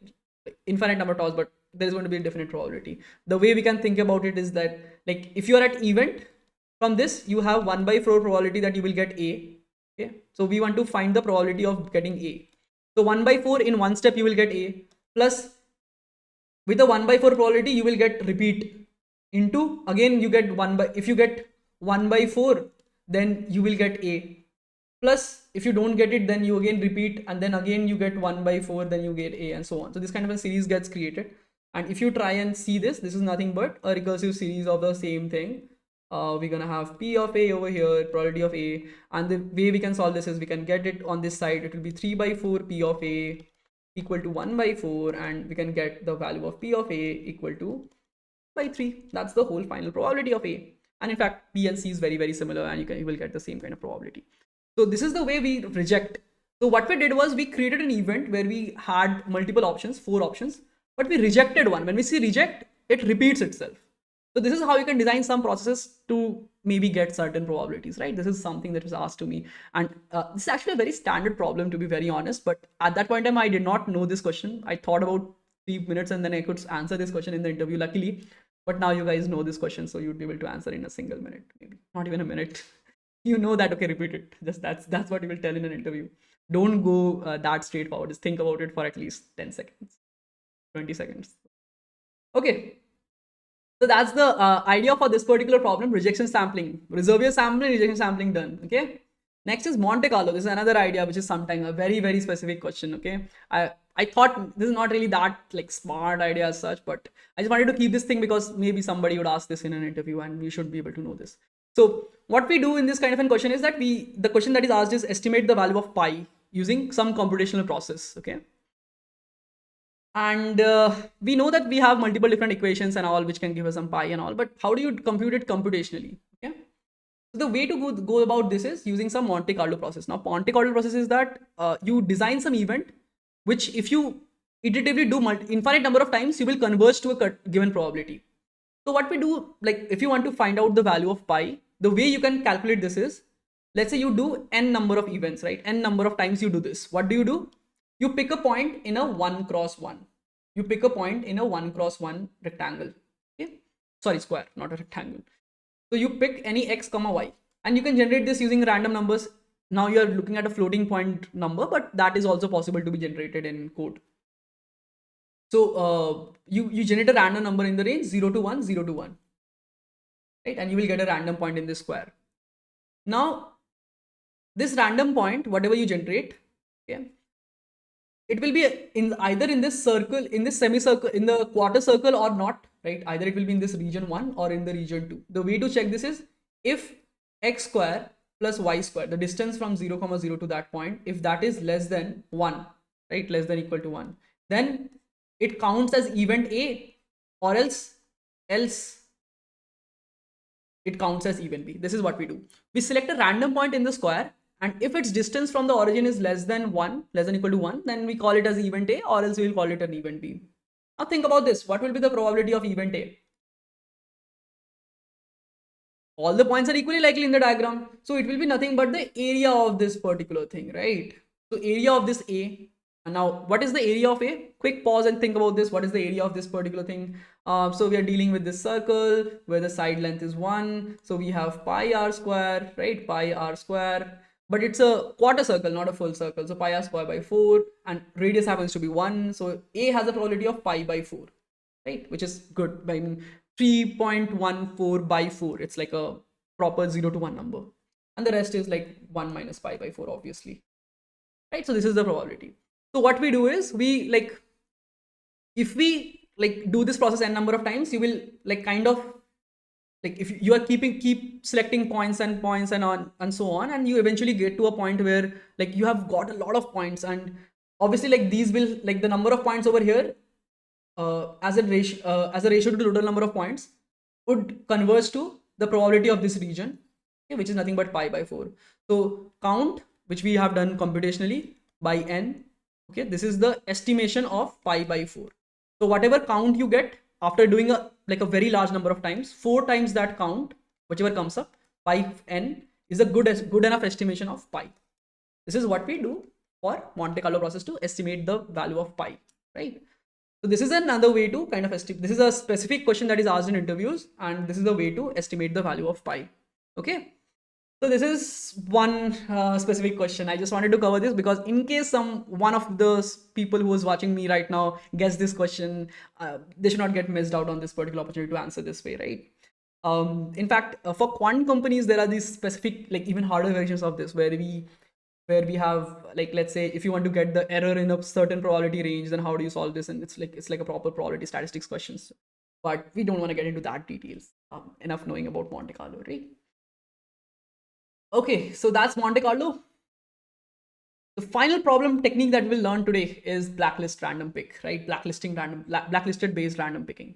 infinite number toss, but there is going to be a definite probability. The way we can think about it is that, like, if you are at event, from this you have 1 by 4 probability that you will get A. Okay, so we want to find the probability of getting A. So 1 by 4 in one step you will get A, plus with the 1 by 4 probability you will get repeat into, again you get 1 by, if you get 1 by 4 then you will get A, plus if you don't get it then you again repeat, and then again you get 1 by 4, then you get A, and so on. So this kind of a series gets created, and if you try and see this is nothing but a recursive series of the same thing. We're gonna have P of A over here, probability of A, and the way we can solve this is we can get it on this side. It will be 3 by 4 P of A equal to 1 by 4, and we can get the value of P of A equal to by 3. That's the whole final probability of A. And in fact, P and C is very similar, and you will get the same kind of probability. So this is the way we reject. So what we did was we created an event where we had multiple options, 4 options, but we rejected one. When we see reject, it repeats itself. So this is how you can design some processes to maybe get certain probabilities, right? This is something that was asked to me, and this is actually a very standard problem, to be very honest. But at that point in time, I did not know this question. I thought about 3 minutes and then I could answer this question in the interview, luckily. But now you guys know this question, so you'd be able to answer in a single minute, maybe not even a minute. You know that, okay, repeat it. Just that's what you will tell in an interview. Don't go that straightforward. Just think about it for at least 10 seconds, 20 seconds. Okay. So that's the idea for this particular problem, rejection sampling. Reserve your sampling, rejection sampling done. Okay. Next is Monte Carlo. This is another idea, which is sometimes a very specific question. Okay. I thought this is not really that like smart idea as such, but I just wanted to keep this thing because maybe somebody would ask this in an interview and we should be able to know this. So what we do in this kind of a question is that the question that is asked is estimate the value of pi using some computational process. Okay. And we know that we have multiple different equations and all which can give us some pi and all, but how do you compute it computationally? Okay. So the way to go about this is using some Monte Carlo process. Now Monte Carlo process is that you design some event which if you iteratively do infinite number of times, you will converge to a given probability. So what we do, like if you want to find out the value of pi, the way you can calculate this is, let's say you do n number of events, right? N number of times you do this. What do? You pick a point in a 1 cross 1. You pick a point in a 1 cross 1 rectangle. Okay? Sorry, square, not a rectangle. So you pick any x comma y, and you can generate this using random numbers. Now you are looking at a floating point number, but that is also possible to be generated in code. So you generate a random number in the range 0 to 1, 0 to 1, right? And you will get a random point in this square. Now this random point, whatever you generate, okay, it will be in either in this circle, in this semicircle, in the quarter circle or not, right? Either it will be in this region 1 or in the region 2. The way to check this is if x square plus y square, the distance from 0, 0 to that point, if that is less than 1, right, less than equal to 1, then it counts as event A, or else it counts as event B. This is what we do. We select a random point in the square, and if its distance from the origin is less than equal to 1, then we call it as event A, or else we will call it an event B. Now think about this. What will be the probability of event A? All the points are equally likely in the diagram, so it will be nothing but the area of this particular thing, right? So area of this A. And now what is the area of A? Quick pause and think about this. What is the area of this particular thing? So we are dealing with this circle where the side length is 1. So we have pi r square, right? Pi r square. But it's a quarter circle, not a full circle. So pi r square by 4, and radius happens to be 1. So A has a probability of pi by 4, right? Which is good. I mean, 3.14 by 4. It's like a proper 0 to 1 number. And the rest is like 1 minus pi by 4, obviously. Right? So this is the probability. So what we do is we like, if we like do this process n number of times, you will like kind of like, if you are keep selecting points and on and so on, and you eventually get to a point where like you have got a lot of points, and obviously like these will like the number of points over here as a ratio to the total number of points would converge to the probability of this region, okay, which is nothing but pi by 4. So count, which we have done computationally by n, okay, this is the estimation of pi by 4. So whatever count you get after doing a very large number of times, 4 times that count, whichever comes up, pi n is a good enough estimation of pi. This is what we do for Monte Carlo process to estimate the value of pi, right? So this is another way to kind of estimate. This is a specific question that is asked in interviews, and this is the way to estimate the value of pi. Okay. So this is one specific question. I just wanted to cover this because in case one of those people who is watching me right now gets this question, they should not get missed out on this particular opportunity to answer this way, right? In fact, for quant companies, there are these specific, like even harder versions of this where we have, like, let's say if you want to get the error in a certain probability range, then how do you solve this? And it's like a proper probability statistics questions. But we don't want to get into that details. Enough knowing about Monte Carlo, right? Okay, so that's Monte Carlo. The final problem technique that we'll learn today is blacklist random pick, right? Blacklisted based random picking.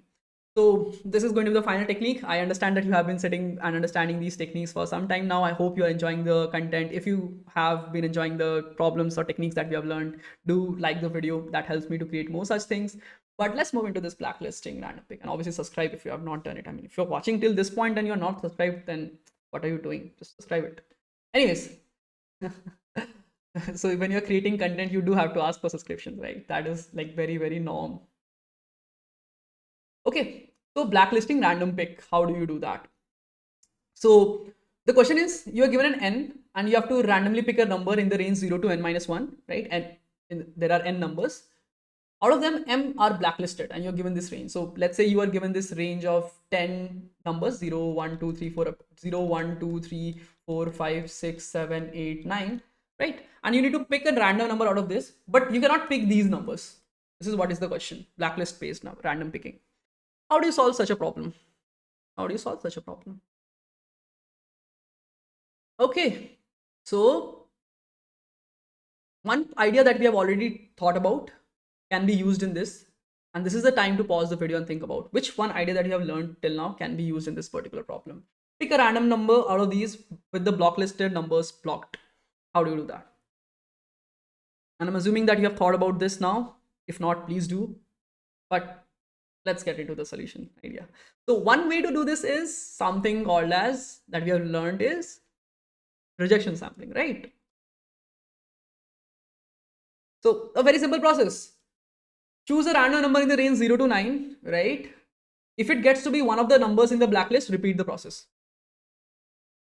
So this is going to be the final technique. I understand that you have been sitting and understanding these techniques for some time now. I hope you are enjoying the content. If you have been enjoying the problems or techniques that we have learned, do like the video. That helps me to create more such things. But let's move into this blacklisting random pick, and obviously subscribe if you have not done it. I mean, if you're watching till this point and you're not subscribed, then what are you doing? Just subscribe it. Anyways. So when you're creating content, you do have to ask for subscriptions, right? That is like very, very norm. Okay, so blacklisting random pick, how do you do that? So the question is, you are given an n and you have to randomly pick a number in the range 0 to n minus 1, right? And there are n numbers. Out of them, m are blacklisted and you're given this range. So let's say you are given this range of 10 numbers, 0, 1, 2, 3, 4, 0, 1, 2, 3, 4, 5, 6, 7, 8, 9, right? And you need to pick a random number out of this, but you cannot pick these numbers. This is what is the question, blacklist based now, random picking. How do you solve such a problem? How do you solve such a problem? Okay, so one idea that we have already thought about can be used in this, and this is the time to pause the video and think about which one idea that you have learned till now can be used in this particular problem. Pick a random number out of these with the blocklisted numbers blocked. How do you do that? And I'm assuming that you have thought about this now. If not, please do. But let's get into the solution idea. So one way to do this is something called as, that we have learned, is rejection sampling, right? So a very simple process. Choose a random number in the range 0 to 9, right? If it gets to be one of the numbers in the blacklist, repeat the process.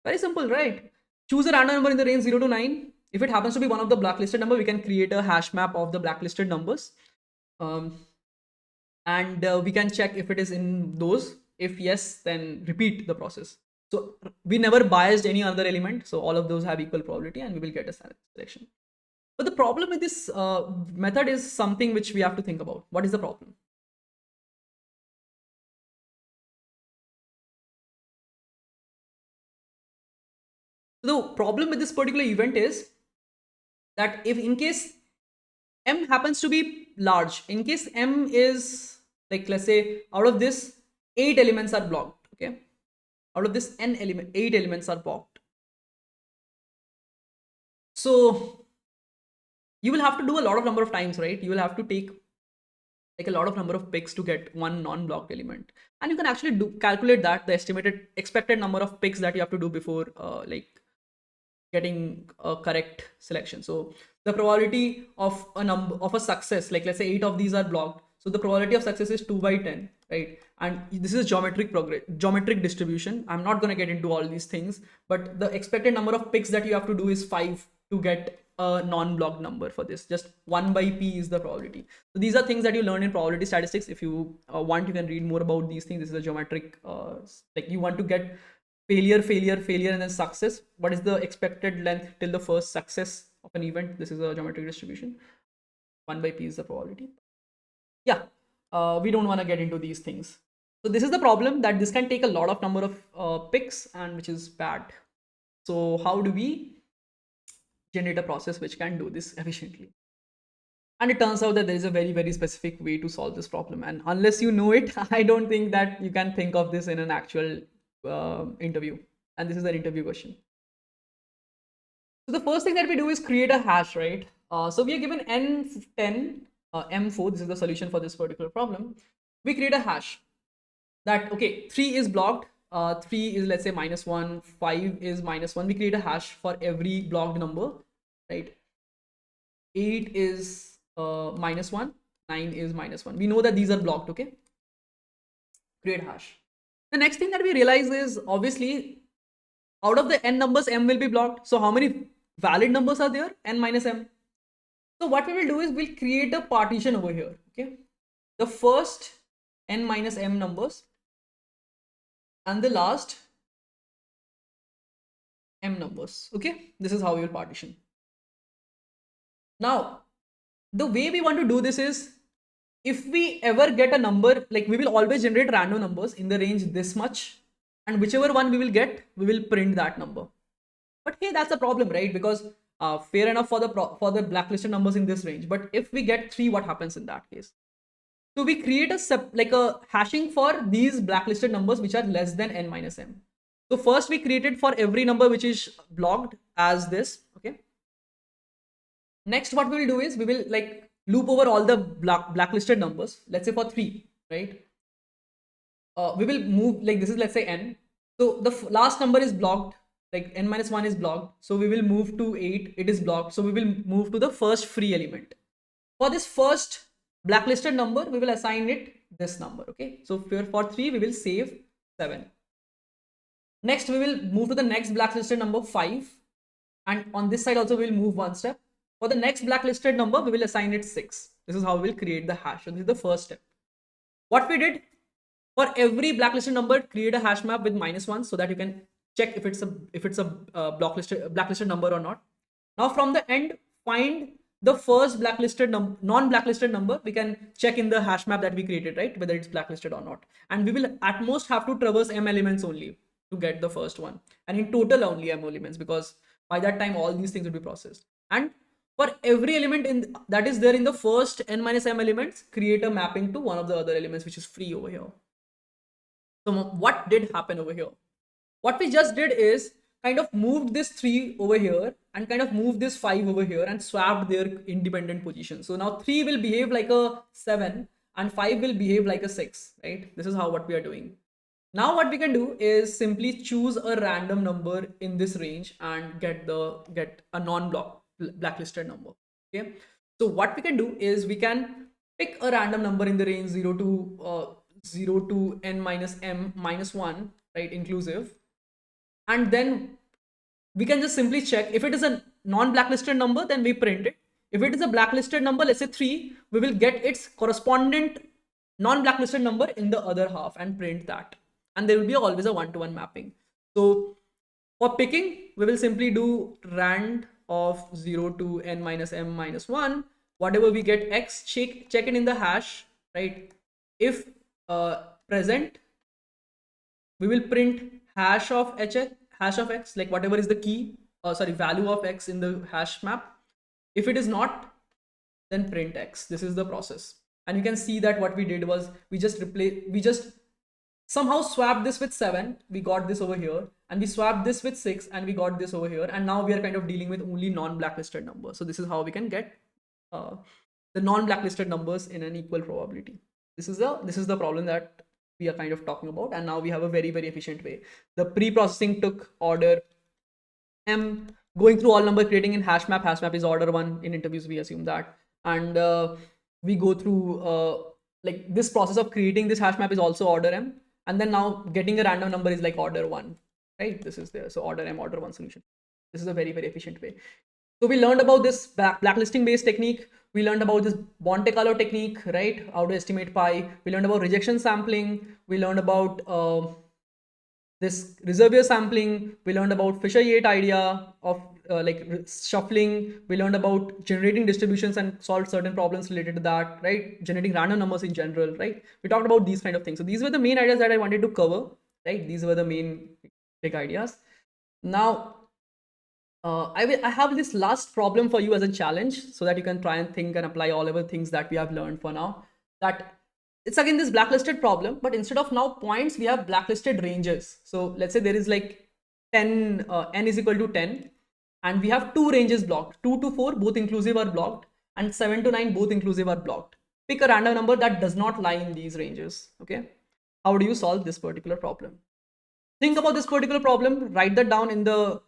Very simple, right? Choose a random number in the range 0 to 9. If it happens to be one of the blacklisted number, we can create a hash map of the blacklisted numbers. And we can check if it is in those. If yes, then repeat the process. So we never biased any other element. So all of those have equal probability and we will get a selection. But the problem with this method is something which we have to think about. What is the problem? The problem with this particular event is that if in case m happens to be large, in case m is, like, let's say out of this 8 elements are blocked, okay? Out of this 8 elements are blocked. So you will have to do a lot of number of times, right? You will have to take like a lot of number of picks to get one non-blocked element, and you can actually calculate that, the estimated expected number of picks that you have to do before like getting a correct selection. So the probability of a number of a success, like let's say 8 of these are blocked, so the probability of success is 2 by 10, right? And this is geometric distribution. I'm not going to get into all these things, but the expected number of picks that you have to do is 5 to get a non-blocked number for this. Just 1 by p is the probability. So these are things that you learn in probability statistics. If you want, you can read more about these things. This is a geometric, like you want to get failure, and then success. What is the expected length till the first success of an event? This is a geometric distribution. 1 by p is the probability. Yeah, we don't want to get into these things. So this is the problem, that this can take a lot of number of picks, and which is bad. So how do we generate a process which can do this efficiently? And it turns out that there is a very, very specific way to solve this problem. And unless you know it, I don't think that you can think of this in an actual interview. And this is an interview question. So the first thing that we do is create a hash, right? So we are given n10, m4. This is the solution for this particular problem. We create a hash that, okay, 3 is blocked. 3 is, let's say, -1, 5 is -1. We create a hash for every blocked number, right? 8 is -1, 9 is -1. We know that these are blocked, okay? Create hash. The next thing that we realize is obviously out of the n numbers, m will be blocked. So how many valid numbers are there? N minus m. So what we will do is we'll create a partition over here, okay? The first n minus m numbers and the last m numbers, okay? This is how we will partition. Now, the way we want to do this is, if we ever get a number, like we will always generate random numbers in the range this much, and whichever one we will get, we will print that number. But hey, that's a problem, right? Because fair enough for the blacklisted numbers in this range, but if we get 3, what happens in that case? So we create a hashing for these blacklisted numbers which are less than n minus m. So first we created for every number which is blocked as this, okay? Next, what we will do is we will like loop over all the blacklisted numbers. Let's say for 3, right? We will move like this is, let's say n. So the last number is blocked, like n minus 1 is blocked. So we will move to 8, it is blocked. So we will move to the first free element. For this first blacklisted number, we will assign it this number, okay? So for 3, we will save 7. Next, we will move to the next blacklisted number 5. And on this side also, we will move one step. For the next blacklisted number, we will assign it 6. This is how we will create the hash. So this is the first step. What we did, for every blacklisted number, create a hash map with -1 so that you can check if it's a blacklisted number or not. Now from the end, find the first blacklisted non-blacklisted number. We can check in the hash map that we created, right, whether it's blacklisted or not. And we will at most have to traverse m elements only to get the first one, and in total only m elements, because by that time all these things will be processed. And for every element in that is there in the first n minus m elements, create a mapping to one of the other elements which is free over here. So what did happen over here? What we just did is kind of moved this 3 over here and kind of moved this 5 over here and swapped their independent positions. So now 3 will behave like a 7 and 5 will behave like a 6, right? This is what we are doing. Now what we can do is simply choose a random number in this range and get a blacklisted number, okay? So what we can do is we can pick a random number in the range 0 to n minus m minus 1, right, inclusive. And then we can just simply check if it is a non-blacklisted number, then we print it. If it is a blacklisted number, let's say 3, we will get its correspondent non-blacklisted number in the other half and print that. And there will be always a one-to-one mapping. So for picking, we will simply do rand of 0 to n minus m minus 1. Whatever we get x, check it in the hash, right? If present, we will print hash of x, like whatever is the key, value of x in the hash map. If it is not, then print x. This is the process. And you can see that what we did was we just somehow swapped this with 7, we got this over here, and we swapped this with 6 and we got this over here, and now we are kind of dealing with only non-blacklisted numbers. So this is how we can get the non-blacklisted numbers in an equal probability. This is the problem that we are kind of talking about, and now we have a very, very efficient way. The pre-processing took order m, going through all number, creating in hash map is order 1 in interviews, we assume that, and we go through like this process of creating this hash map is also order m, and then now getting a random number is like order 1, right? This is there. So order m, order 1 solution. This is a very, very efficient way. So we learned about this blacklisting based technique. We learned about this Monte Carlo technique, right? How to estimate pi. We learned about rejection sampling. We learned about this reservoir sampling. We learned about Fisher-Yates idea of like shuffling. We learned about generating distributions and solved certain problems related to that, right? Generating random numbers in general, right? We talked about these kind of things. So these were the main ideas that I wanted to cover, right? These were the main big ideas. Now, I have this last problem for you as a challenge so that you can try and think and apply all of the things that we have learned for now. That it's again this blacklisted problem, but instead of now points, we have blacklisted ranges. So let's say there is like 10, n is equal to 10, and we have 2 ranges blocked. 2 to 4, both inclusive are blocked, and 7 to 9, both inclusive are blocked. Pick a random number that does not lie in these ranges, okay? How do you solve this particular problem? Think about this particular problem, write that down in the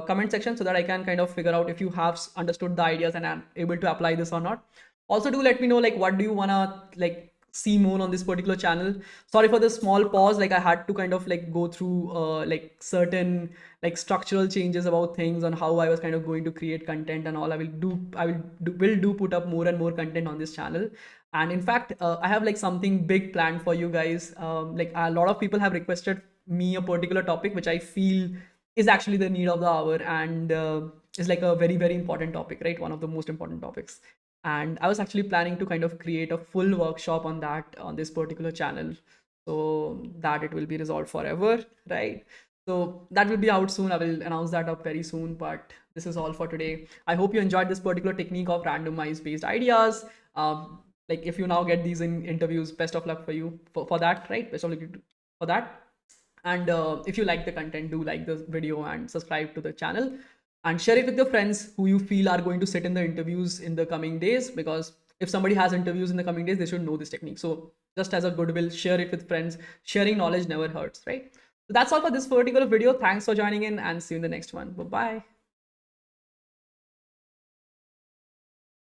comment section so that I can kind of figure out if you have understood the ideas and am able to apply this or not. Also, do let me know like what do you wanna like see more on this particular channel. Sorry for the small pause, like I had to kind of like go through like certain like structural changes about things on how I was kind of going to create content and all. I will put up more and more content on this channel. And in fact, I have like something big planned for you guys. Like a lot of people have requested me a particular topic which I feel is actually the need of the hour, and is like a very very important topic, right? One of the most important topics. And I was actually planning to kind of create a full workshop on that on this particular channel, so that it will be resolved forever, right? So that will be out soon. I will announce that up very soon. But this is all for today. I hope you enjoyed this particular technique of randomized based ideas. Like if you now get these in interviews, best of luck for you for that, right? Best of luck for that. And if you like the content, do like the video and subscribe to the channel, and share it with your friends who you feel are going to sit in the interviews in the coming days. Because if somebody has interviews in the coming days, they should know this technique. So just as a goodwill, share it with friends. Sharing knowledge never hurts, right? So that's all for this particular video. Thanks for joining in, and see you in the next one. Bye bye.